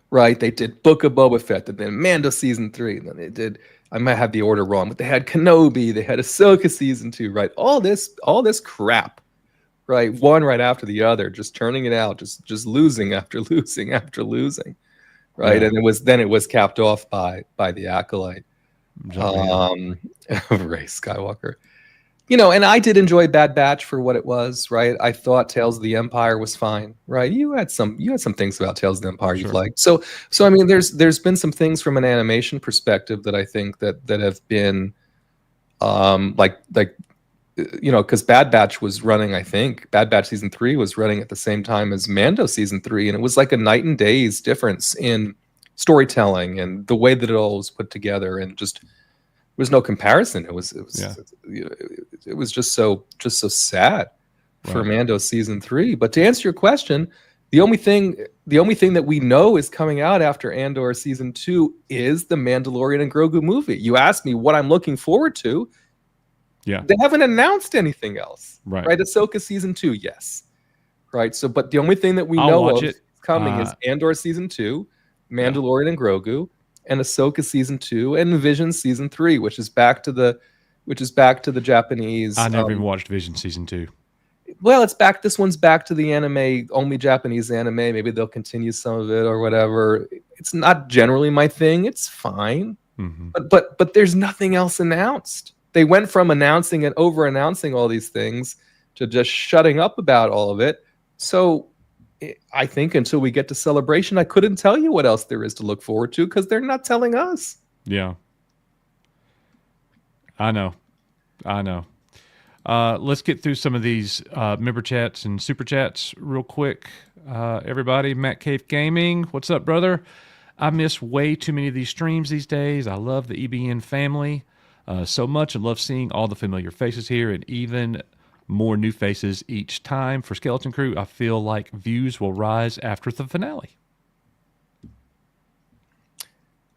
right? They did Book of Boba Fett, and then Mando season 3, and then they did. I might have the order wrong, but they had Kenobi, they had Ahsoka season 2, right? All this crap, right? One right after the other, just turning it out, just losing after losing after losing, right? Yeah, And it was capped off by the Acolyte, yeah, of Ray Skywalker. And I did enjoy Bad Batch for what it was, right? I thought Tales of the Empire was fine, right? You had some things about Tales of the Empire you've sure, liked. So I mean, there's been some things from an animation perspective that I think that have been like because Bad Batch was running. I think Bad Batch season 3 was running at the same time as Mando season 3, and it was like a night and days difference in storytelling and the way that it all was put together, and just was no comparison. It was it yeah, was it was just so sad for right. Mando season 3. But to answer your question, the only thing that we know is coming out after Andor season 2 is the Mandalorian and Grogu movie. You asked me what I'm looking forward to. Yeah, They haven't announced anything else, right. right? Ahsoka season 2, yes, right. So, but the only thing that we I'll know watch of it. coming is Andor season 2, Yeah, Mandalorian and Grogu, and Ahsoka season 2, and Vision season 3, which is back to the Japanese. I never even watched Vision season 2. Well, it's back. This one's back to the anime, only Japanese anime. Maybe they'll continue some of it or whatever. It's not generally my thing. It's fine, Hmm. but there's nothing else announced. They went from announcing and over announcing all these things to just shutting up about all of it. So I think until we get to Celebration, I couldn't tell you what else there is to look forward to because they're not telling us. Yeah, I know. I know. Let's get through some of these member chats and super chats real quick. Everybody, Matt Cave Gaming, what's up, brother? I miss way too many of these streams these days. I love the EBN family so much and love seeing all the familiar faces here and even more new faces each time. For Skeleton Crew, I feel like views will rise after the finale.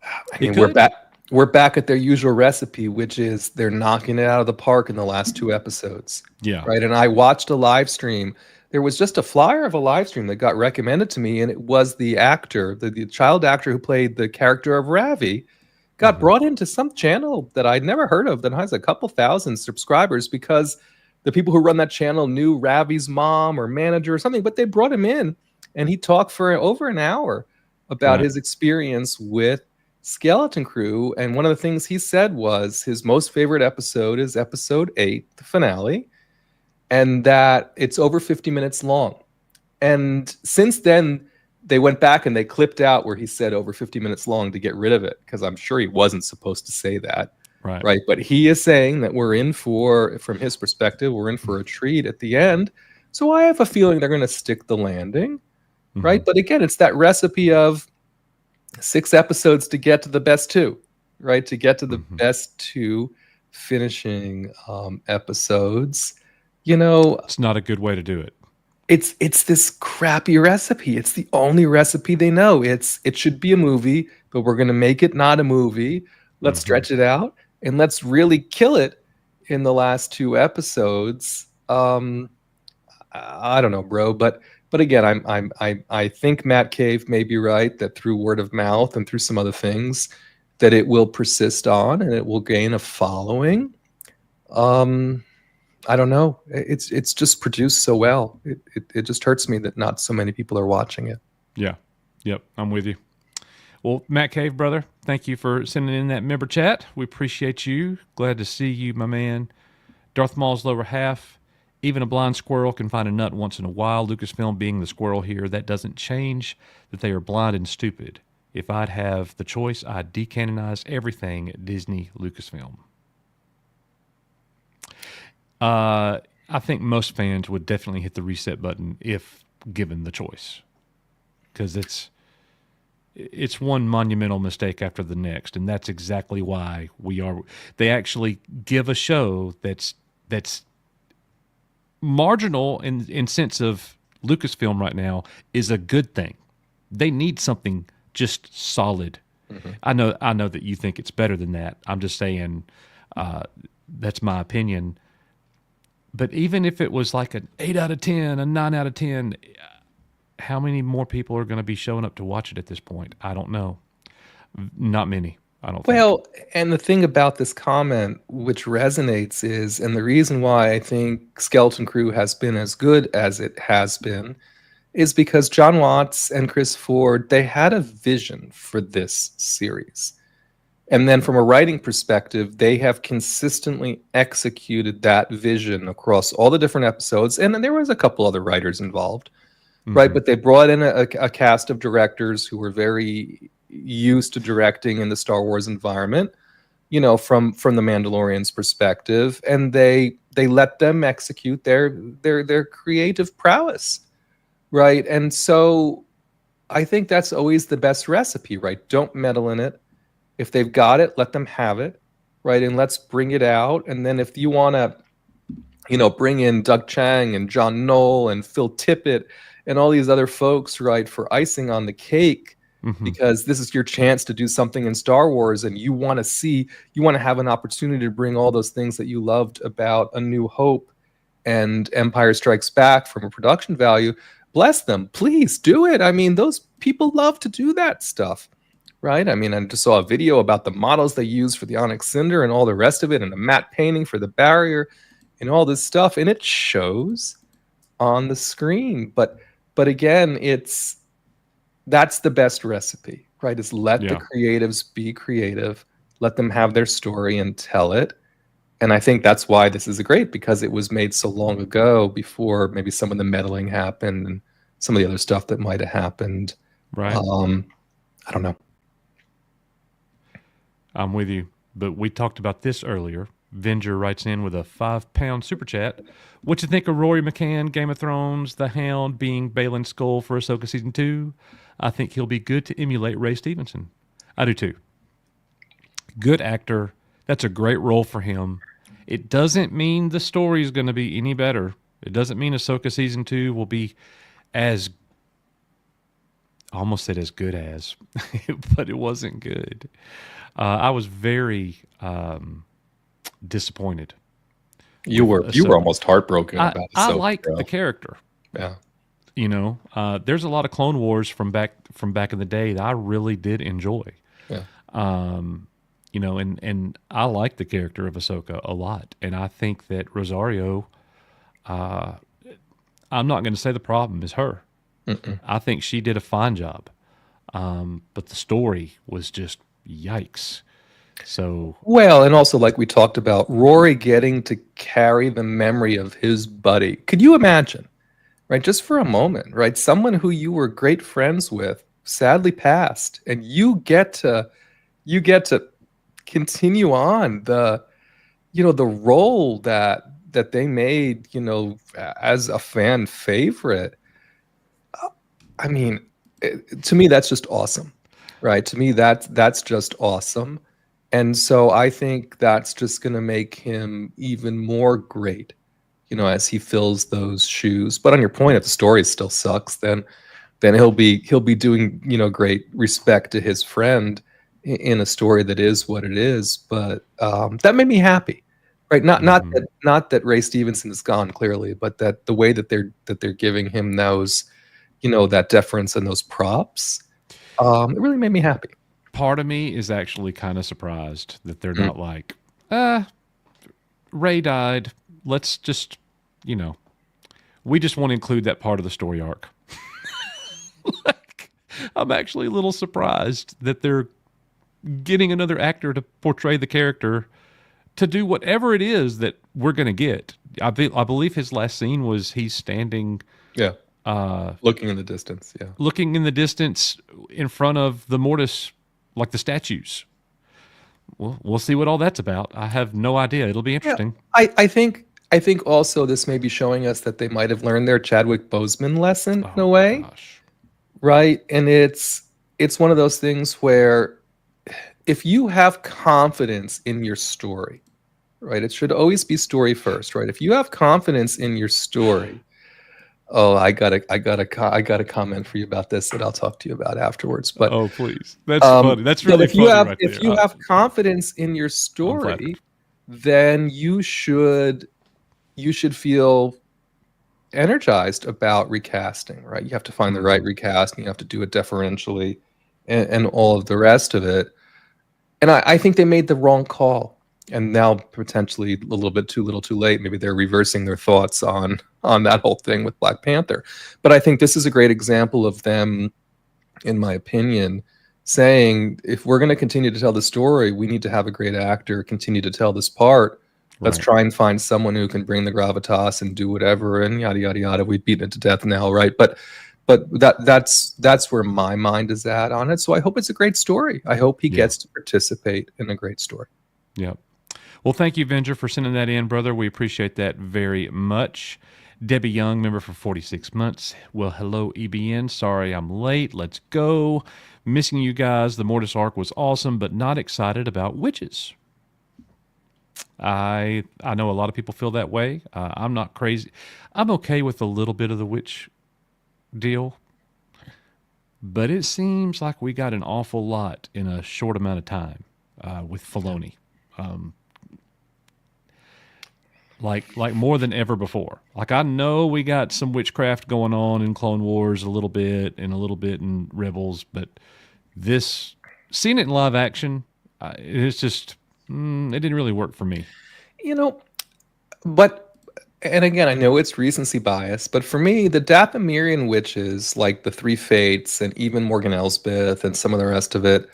I It mean, we're could. back. We're back at their usual recipe, which is they're knocking it out of the park in the last 2 episodes, Yeah. right? And I watched a live stream. There was just a flyer of a live stream that got recommended to me, and it was the actor, the child actor who played the character of Ravi, got Mhm. brought into some channel that I'd never heard of that has a couple thousand subscribers because the people who run that channel knew Ravi's mom or manager or something, but they brought him in, and he talked for over an hour about Right. his experience with Skeleton Crew. And one of the things he said was his most favorite episode is episode 8, the finale, and that it's over 50 minutes long. And since then, they went back and they clipped out where he said over 50 minutes long to get rid of it, because I'm sure he wasn't supposed to say that. Right. Right. But he is saying that from his perspective, we're in for a treat at the end. So I have a feeling they're going to stick the landing. Right. Mhm. But again, it's that recipe of 6 episodes to get to the best 2, right? To get to the Mhm. best 2 finishing episodes. You know, It's not a good way to do it. it's this crappy recipe. It's the only recipe they know. It should be a movie, but we're gonna make it not a movie. Let's Mhm. stretch it out and let's really kill it in the last 2 episodes. I don't know, bro, but again, I think Matt Cave may be right that through word of mouth and through some other things, that it will persist on and it will gain a following. Um, I don't know. It's just produced so well. It just hurts me that not so many people are watching it. Yeah. Yep. I'm with you. Well, Matt Cave, brother, thank you for sending in that member chat. We appreciate you. Glad to see you, my man. Darth Maul's lower half. Even a blind squirrel can find a nut once in a while. Lucasfilm being the squirrel here, that doesn't change that they are blind and stupid. If I'd have the choice, I'd decanonize everything Disney Lucasfilm. I think most fans would definitely hit the reset button if given the choice, because it's one monumental mistake after the next, and that's exactly why we are. They actually give a show that's marginal in sense of Lucasfilm right now is a good thing. They need something just solid. I know that you think it's better than that. I'm just saying uh, that's my opinion. But even if it was like an 8 out of 10, a 9 out of 10, how many more people are going to be showing up to watch it at this point? I don't know. Not many, I don't think. Well, and the thing about this comment, which resonates, is, and the reason why I think Skeleton Crew has been as good as it has been, is because John Watts and Chris Ford, they had a vision for this series. And then from a writing perspective, they have consistently executed that vision across all the different episodes. And then there was a couple other writers involved, right? Hmm. But they brought in a cast of directors who were very used to directing in the Star Wars environment, from the Mandalorian's perspective, and they let them execute their creative prowess, right? And so I think that's always the best recipe, right? Don't meddle in it. If they've got it, let them have it, right? And let's bring it out. And then if you want to, bring in Doug Chang and John Knoll and Phil Tippett and all these other folks, right, for icing on the cake, Hmm. because this is your chance to do something in Star Wars, and you want to have an opportunity to bring all those things that you loved about A New Hope and Empire Strikes Back from a production value. Bless them, please do it. I mean, those people love to do that stuff, right? I mean, I just saw a video about the models they use for the Onyx Cinder and all the rest of it, and a matte painting for the barrier and all this stuff, and it shows on the screen. But again, that's the best recipe, right? Is let the Yeah. creatives be creative, let them have their story and tell it. And I think that's why this is great, because it was made so long ago, before maybe some of the meddling happened and some of the other stuff that might have happened. Right. I don't know. I'm with you. But we talked about this earlier. Venger writes in with a £5 super chat. What you think of Rory McCann, Game of Thrones, The Hound being Balin Skull for Ahsoka season 2? I think he'll be good to emulate Ray Stevenson. I do too. Good actor. That's a great role for him. It doesn't mean the story is going to be any better. It doesn't mean Ahsoka season 2 will be as, I almost said as good as, but it wasn't good. I was very disappointed. You were Ahsoka. almost heartbroken I, about I Ahsoka, like bro. the character. Yeah. There's a lot of Clone Wars from back in the day that I really did enjoy. Yeah. And I like the character of Ahsoka a lot, and I think that Rosario. I'm not going to say the problem is her. Mm-mm. I think she did a fine job, but the story was just yikes. So Well, and also, like we talked about, Rory getting to carry the memory of his buddy. Could you imagine, right? Just for a moment, right? Someone who you were great friends with sadly passed, and you get to continue on the role that they made, as a fan favorite. I mean, to me, that's just awesome, right? To me, that's just awesome. And so I think that's just going to make him even more great, as he fills those shoes. But on your point, if the story still sucks, then he'll be doing, great respect to his friend in a story that is what it is. But that made me happy, right? Not that Ray Stevenson is gone, clearly, but that the way that they're giving him those, that deference and those props, it really made me happy. part of me is actually kind of surprised that they're Mm. not like, Ray died. Let's just, you know, we just want to include that part of the story arc. Like, I'm actually a little surprised that they're getting another actor to portray the character to do whatever it is that we're going to get. I believe his last scene was he's standing, Yeah, looking in the distance. Yeah. looking in the distance in front of the Mortis, like the statues. Well, we'll see what all that's about. I have no idea. It'll be Yeah, interesting. I think also this may be showing us that they might have learned their Chadwick Boseman lesson in a Oh way, gosh. right? And it's one of those things where if you have confidence in your story, right? It should always be story first, right? If you have confidence in your story, oh, I got a comment for you about this that I'll talk to you about afterwards. Oh, please. That's funny. That's But really funny right if there. you have confidence in your I'm flattered. story, then you should feel energized about recasting, right? You have to find the right recast, and you have to do it deferentially, and all of the rest of it. And I think they made the wrong call, and now potentially a little bit too little, too late. Maybe they're reversing their thoughts on that whole thing with Black Panther. But I think this is a great example of them, in my opinion, saying if we're going to continue to tell the story, we need to have a great actor continue to tell this part. Let's try and find someone who can bring the gravitas and do whatever, and yada yada yada. We've beaten it to death now, right? But that's where my mind is at on it. So I hope it's a great story. I hope he gets to participate in a great story. Yeah. Well, thank you, Venger, for sending that in, brother. We appreciate that very much. Debbie Young, member for 46 months. Well, hello, EBN. Sorry I'm late. Let's go. Missing you guys. The Mortis arc was awesome, but not excited about witches. I know a lot of people feel that way. I'm not crazy. I'm okay with a little bit of the witch deal, but it seems like we got an awful lot in a short amount of time with Filoni. Like more than ever before. Like, I know we got some witchcraft going on in Clone Wars a little bit and a little bit in Rebels, but this, seeing it in live action, it's just, it didn't really work for me. You know, but, and again, I know it's recency bias, but for me, the Dathomirian witches, like the Three Fates and even Morgan Elsbeth and some of the rest of it,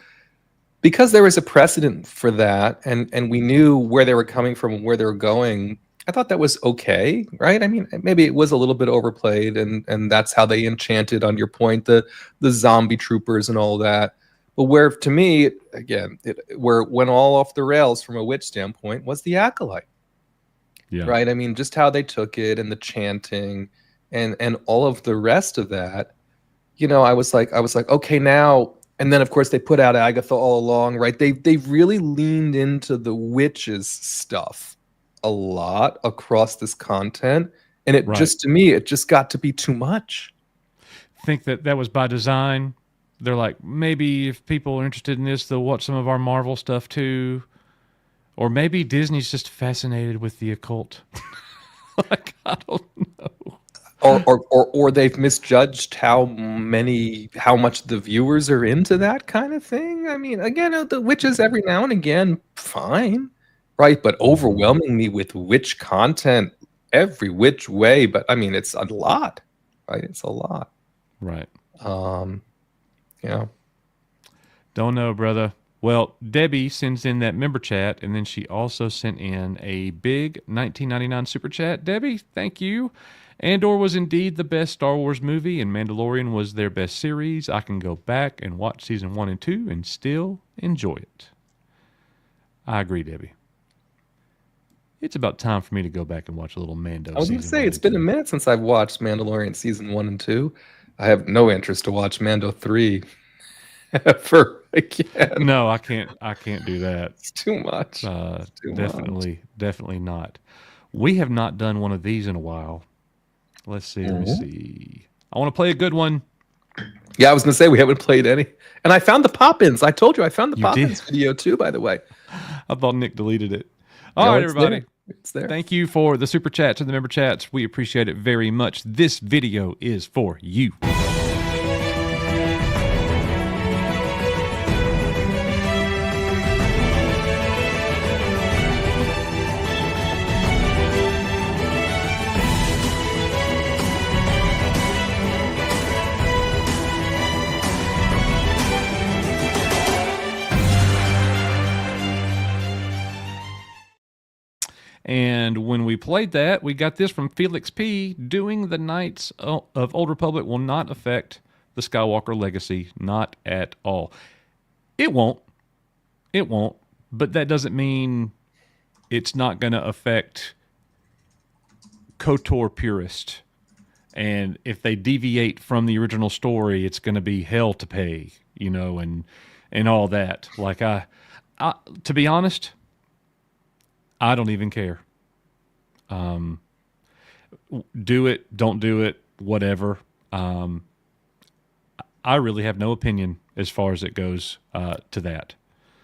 because there was a precedent for that, and we knew where they were coming from and where they were going, I thought that was okay, right? I mean, maybe it was a little bit overplayed, and that's how they enchanted, on your point, the zombie troopers and all that. But where, to me, again, where it went all off the rails from a witch standpoint was the Acolyte. Yeah. Right? I mean, just how they took it and the chanting and all of the rest of that. You know, I was like, okay, now. And then, of course, they put out Agatha all along, right? They really leaned into the witches stuff a lot across this content, and it just, to me, it just got to be too much. Think that was by design. They're like, maybe if people are interested in this, they'll watch some of our Marvel stuff too, or maybe Disney's just fascinated with the occult. Like, I don't know. Or they've misjudged how much the viewers are into that kind of thing. I mean, again, the witches every now and again, fine, right? But overwhelming me with witch content every which way. But I mean, it's a lot, right? It's a lot, right? Yeah. Don't know, brother. Well, Debbie sends in that member chat, and then she also sent in a big 1999 super chat. Debbie, thank you. Andor was indeed the best Star Wars movie, and Mandalorian was their best series. I can go back and watch season 1 and 2 and still enjoy it. I agree, Debbie. It's about time for me to go back and watch a little Mando. I was going to say, it's been a minute since I've watched Mandalorian season 1 and 2. I have no interest to watch Mando 3 ever again. No, I can't do that. It's too much. Definitely not. We have not done one of these in a while. Let's see. Let me see. I want to play a good one. Yeah, I was going to say we haven't played any. And I found the Pop-Ins. I told you I found the Pop-Ins video too, by the way. I thought Nick deleted it. All right, everybody. It's there. Thank you for the super chats and the member chats. We appreciate it very much. This video is for you. And when we played that, we got this from Felix P. Doing the Knights of Old Republic will not affect the Skywalker legacy. Not at all. It won't. It won't. But that doesn't mean it's not going to affect KOTOR purist. And if they deviate from the original story, it's going to be hell to pay, you know, and all that. Like, to be honest, I don't even care. Do it, don't do it, whatever. Um, I really have no opinion as far as it goes to that.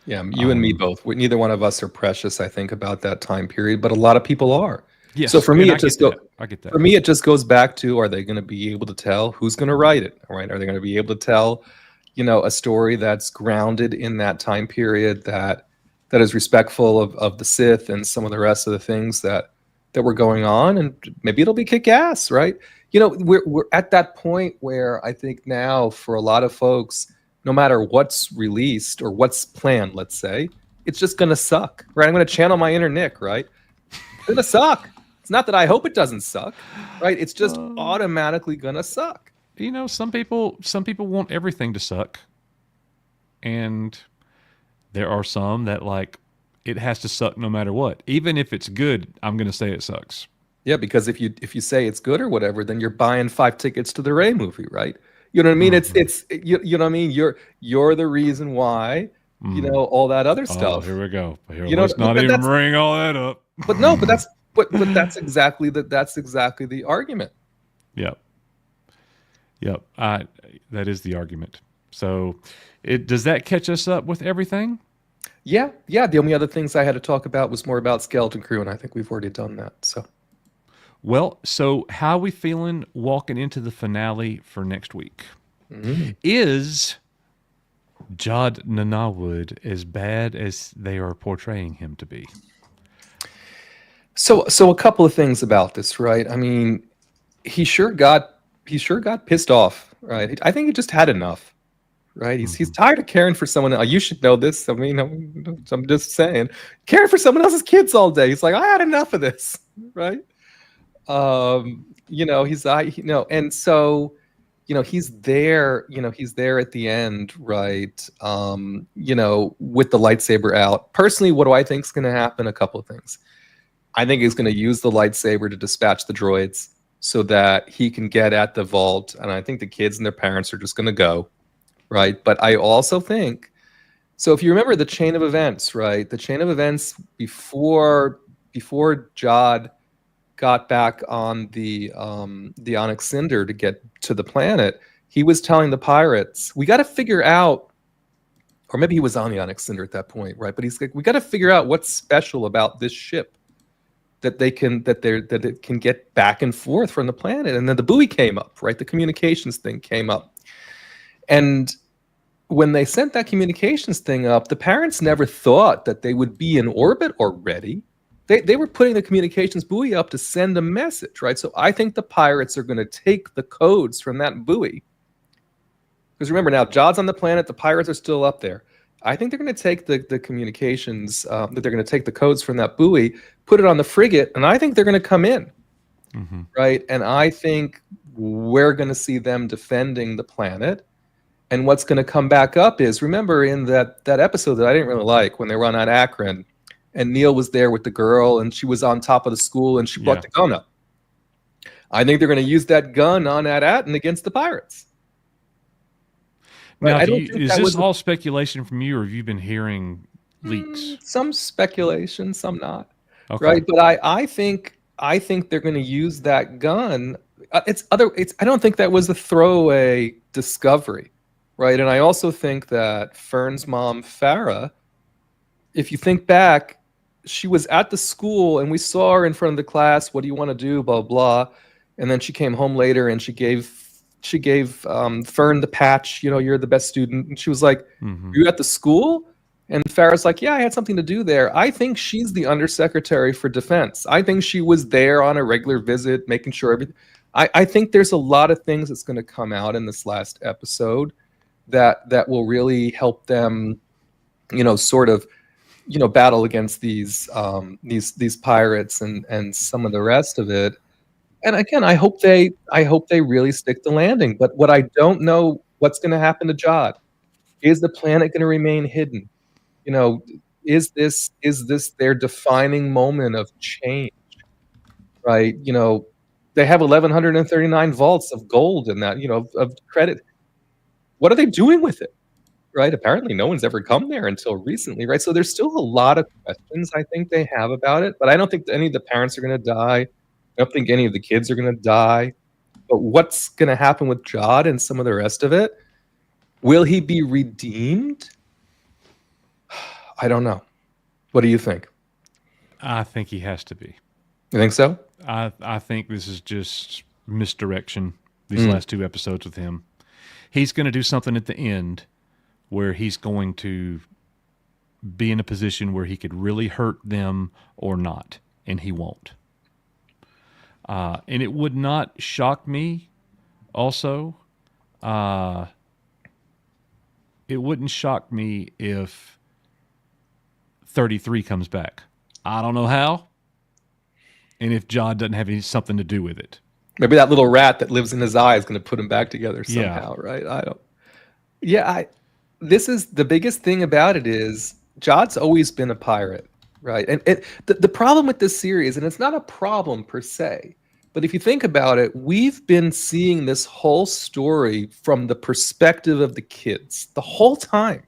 Yeah, you and me both. Neither one of us are precious, I think, about that time period, but a lot of people are. So Yes, for me, and it I get just go that. I get for that. me, it just goes back to, are they going to be able to tell who's going to write it? Right? Are they going to be able to tell, a story that's grounded in that time period, that is respectful of the Sith and some of the rest of the things that were going on, and maybe it'll be kick ass, right? We're at that point where I think now for a lot of folks, no matter what's released or what's planned, let's say, it's just going to suck, right? I'm going to channel my inner Nick, right? It's going to suck. It's not that I hope it doesn't suck, right? It's just automatically going to suck. Some people want everything to suck, and there are some that like it has to suck no matter what. Even if it's good, I'm going to say it sucks. Yeah, because if you say it's good or whatever, then you're buying 5 tickets to the Ray movie, right? You know what I mean? You know what I mean? You're the reason why, all that other Oh, stuff. here we go. Here, You know, let's not even bring all that up. but no, but that's exactly the argument. Yep. Yep. That is the argument. So, does that catch us up with everything? Yeah, yeah. The only other things I had to talk about was more about Skeleton Crew, and I think we've already done that. So Well, so how are we feeling walking into the finale for next week? Mhm. Is Jod Nanawood as bad as they are portraying him to be? so a couple of things about this, right? I mean, he sure got pissed off, right? I think he just had enough, right? He's tired of caring for someone else. You should know this. I mean, I'm just saying, caring for someone else's kids all day. He's like, I had enough of this, right? And so, he's there at the end, right? With the lightsaber out. Personally, what do I think is going to happen? A couple of things. I think he's going to use the lightsaber to dispatch the droids so that he can get at the vault, and I think the kids and their parents are just going to go, right? But I also think, so if you remember the chain of events, right? The chain of events before Jod got back on the Onyx Cinder to get to the planet, he was telling the pirates, "We got to figure out," or maybe he was on the Onyx Cinder at that point, right? But he's like, "We got to figure out what's special about this ship that it can get back and forth from the planet." And then the buoy came up, right? The communications thing came up, and when they sent that communications thing up, the parents never thought that they would be in orbit already. They were putting the communications buoy up to send a message, right? So I think the pirates are going to take the codes from that buoy. Because remember now, Jod's on the planet, the pirates are still up there. I think they're going to take the communications, that they're going to take the codes from that buoy, put it on the frigate, and I think they're going to come in, right? And I think we're going to see them defending the planet. And what's going to come back up is, remember in that episode that I didn't really like, when they were on that Akron, and Neil was there with the girl, and she was on top of the school, and she brought the gun up. I think they're going to use that gun on that Atten against the pirates. Now, is this all speculation from you, or have you been hearing leaks? Some speculation, some not. Okay. Right, but I think they're going to use that gun. I don't think that was a throwaway discovery, right? And I also think that Fern's mom, Farah, if you think back, she was at the school and we saw her in front of the class. What do you want to do? Blah blah. And then she came home later and she gave Fern the patch. You're the best student. And she was like, "You at the school?" And Farah's like, "Yeah, I had something to do there." I think she's the undersecretary for defense. I think she was there on a regular visit, making sure everything. I think there's a lot of things that's going to come out in this last episode that will really help them, sort of, battle against these pirates and some of the rest of it. And again, I hope they really stick the landing. But what I don't know what's going to happen to Jod. Is the planet going to remain hidden? Is this their defining moment of change? Right? They have 1,139 vaults of gold in that, of credit. What are they doing with it? right? Apparently, no one's ever come there until recently, right? So there's still a lot of questions I think they have about it, but I don't think any of the parents are gonna die. I don't think any of the kids are gonna die. But what's gonna happen with Jod and some of the rest of it? Will he be redeemed? I don't know. What do you think? I think he has to be. You think so? I think this is just misdirection. These Mm. last 2 episodes with him, he's going to do something at the end where he's going to be in a position where he could really hurt them or not, and he won't. And it would not shock me. Also, it wouldn't shock me if 33 comes back. I don't know how, and if Jod doesn't have something to do with it. Maybe that little rat that lives in his eye is going to put him back together somehow, right? I don't. Yeah, this is the biggest thing about it is Jod's always been a pirate, right? And the problem with this series, and it's not a problem per se, but if you think about it, we've been seeing this whole story from the perspective of the kids the whole time.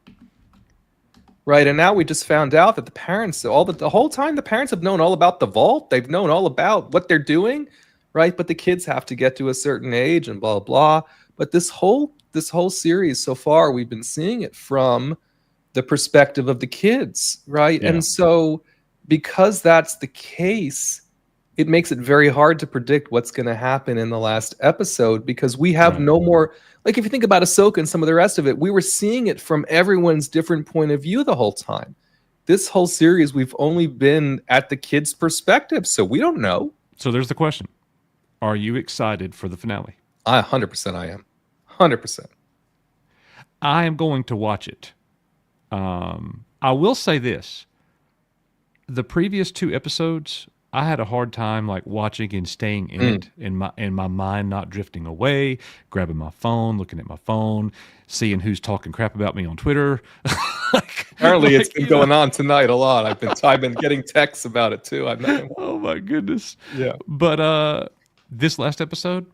Right, and now we just found out that the parents, the whole time, the parents have known all about the vault. They've known all about what they're doing, right? But the kids have to get to a certain age and blah blah. But this whole series so far, we've been seeing it from the perspective of the kids, right? Yeah. And so, because that's the case, it makes it very hard to predict what's going to happen in the last episode because we have Right. no more. Like if you think about Ahsoka and some of the rest of it, we were seeing it from everyone's different point of view the whole time. This whole series, we've only been at the kids' perspective, so we don't know. So there's the question. Are you excited for the finale? 100% I am. 100%. I am going to watch it. I will say this. The previous 2 episodes, I had a hard time like watching and staying in it, and my mind not drifting away, grabbing my phone, looking at my phone, seeing who's talking crap about me on Twitter. Apparently, it's been going on tonight a lot. I've been getting texts about it too. Oh my goodness. Yeah. But this last episode,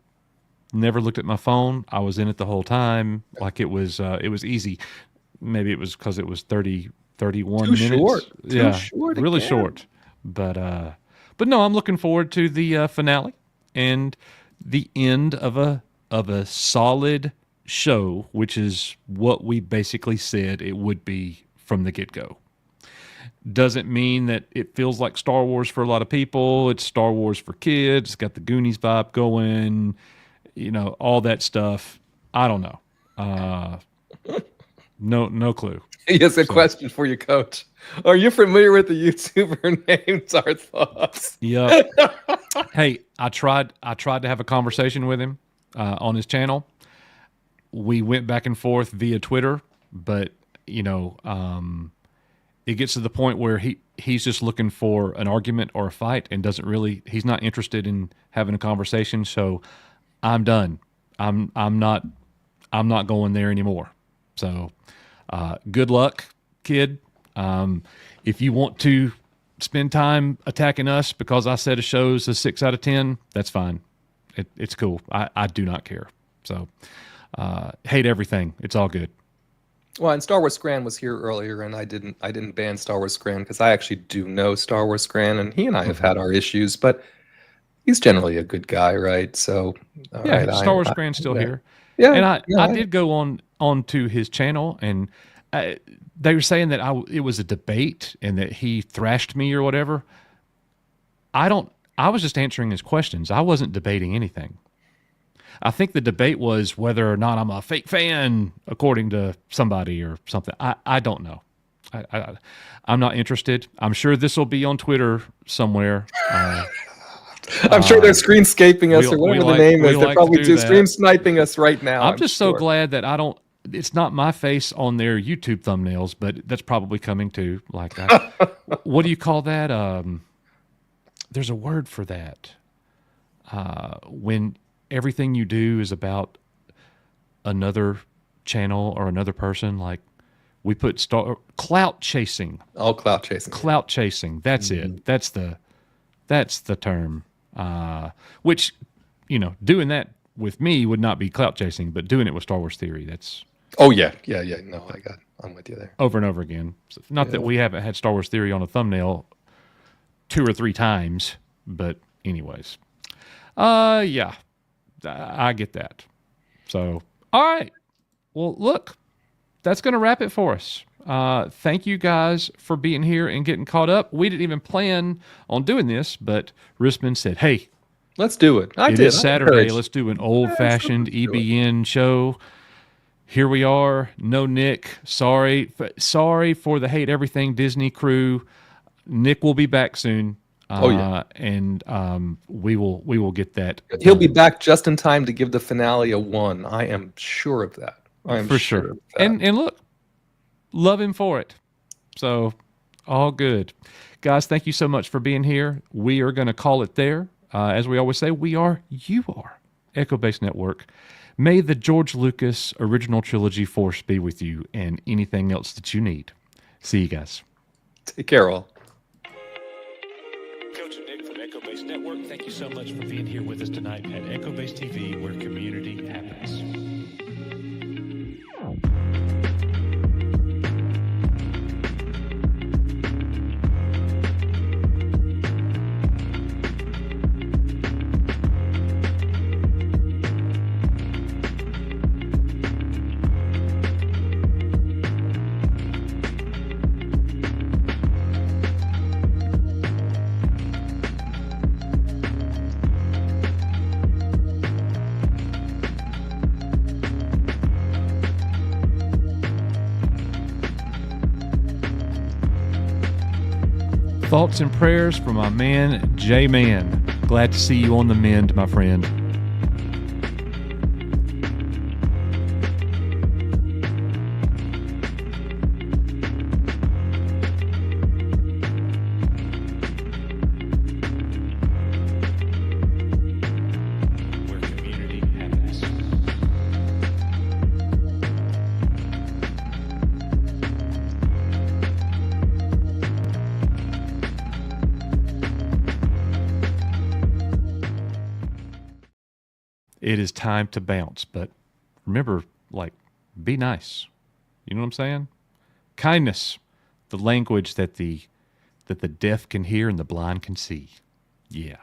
never looked at my phone. I was in it the whole time. Like it was easy. Maybe it was because it was 31 minutes. Short. Yeah, Too short really again. short. But no, I'm looking forward to the finale and the end of a solid show, which is what we basically said it would be from the get-go. Doesn't mean that it feels like Star Wars for a lot of people. It's Star Wars for kids. It's got the Goonies vibe going, all that stuff. I don't know. No clue. He has a question for you, Coach. Are you familiar with the YouTuber named Darth Fox? Yep. Hey, I tried to have a conversation with him on his channel. We went back and forth via Twitter, but it gets to the point where he's just looking for an argument or a fight and he's not interested in having a conversation. So I'm done. I'm not going there anymore. So good luck, kid. If you want to spend time attacking us because I said a show's a 6 out of 10, that's fine. It's cool. I do not care. So hate everything. It's all good. Well, and Star Wars Scran was here earlier, and I didn't ban Star Wars Scran because I actually do know Star Wars Scran, and he and I have had our issues, but he's generally a good guy, right? So yeah, Star Wars Scran's still here. Yeah, And I yeah, did go on to his channel, and they were saying that it was a debate and that he thrashed me or whatever. I was just answering his questions. I wasn't debating anything. I think the debate was whether or not I'm a fake fan, according to somebody or something. I don't know. I'm not interested. I'm sure this will be on Twitter somewhere. I'm sure they're screenscaping us or whatever the name is. They're probably stream sniping us right now. I'm just so glad that it's not my face on their YouTube thumbnails, but that's probably coming too. Like, what do you call that? There's a word for that. When everything you do is about another channel or another person, like we put clout chasing. Oh, clout chasing. Clout chasing. That's it. That's the term. Which, doing that with me would not be clout chasing, but doing it with Star Wars Theory, that's. Oh yeah. No, I got it. I'm with you there. over and over again. So not that we haven't had Star Wars Theory on a thumbnail 2 or 3 times, but anyways. Yeah, I get that. So, all right. Well, look, that's going to wrap it for us. Thank you guys for being here and getting caught up. We didn't even plan on doing this, but Risman said, hey, Let's do it. it is Saturday. Let's do an old-fashioned EBN show. Here we are. No Nick. Sorry for the Hate Everything Disney crew. Nick will be back soon. And we will get that. He'll be back just in time to give the finale a 1. I am sure of that. I am for sure sure. of that. And look, love him for it. So all good, guys. Thank you so much for being here. We are going to call it there. As we always say, you are Echo Base Network. May the George Lucas original trilogy force be with you and anything else that you need. See you guys. Take care, all. Coach and Nick from Echo Base Network, thank you so much for being here with us tonight at Echo Base TV, where community happens. Thoughts and prayers from my man, J-Man. Glad to see you on the mend, my friend. Where community happens. It is time to bounce, but remember, be nice. You know what I'm saying? Kindness, the language that the deaf can hear and the blind can see. Yeah.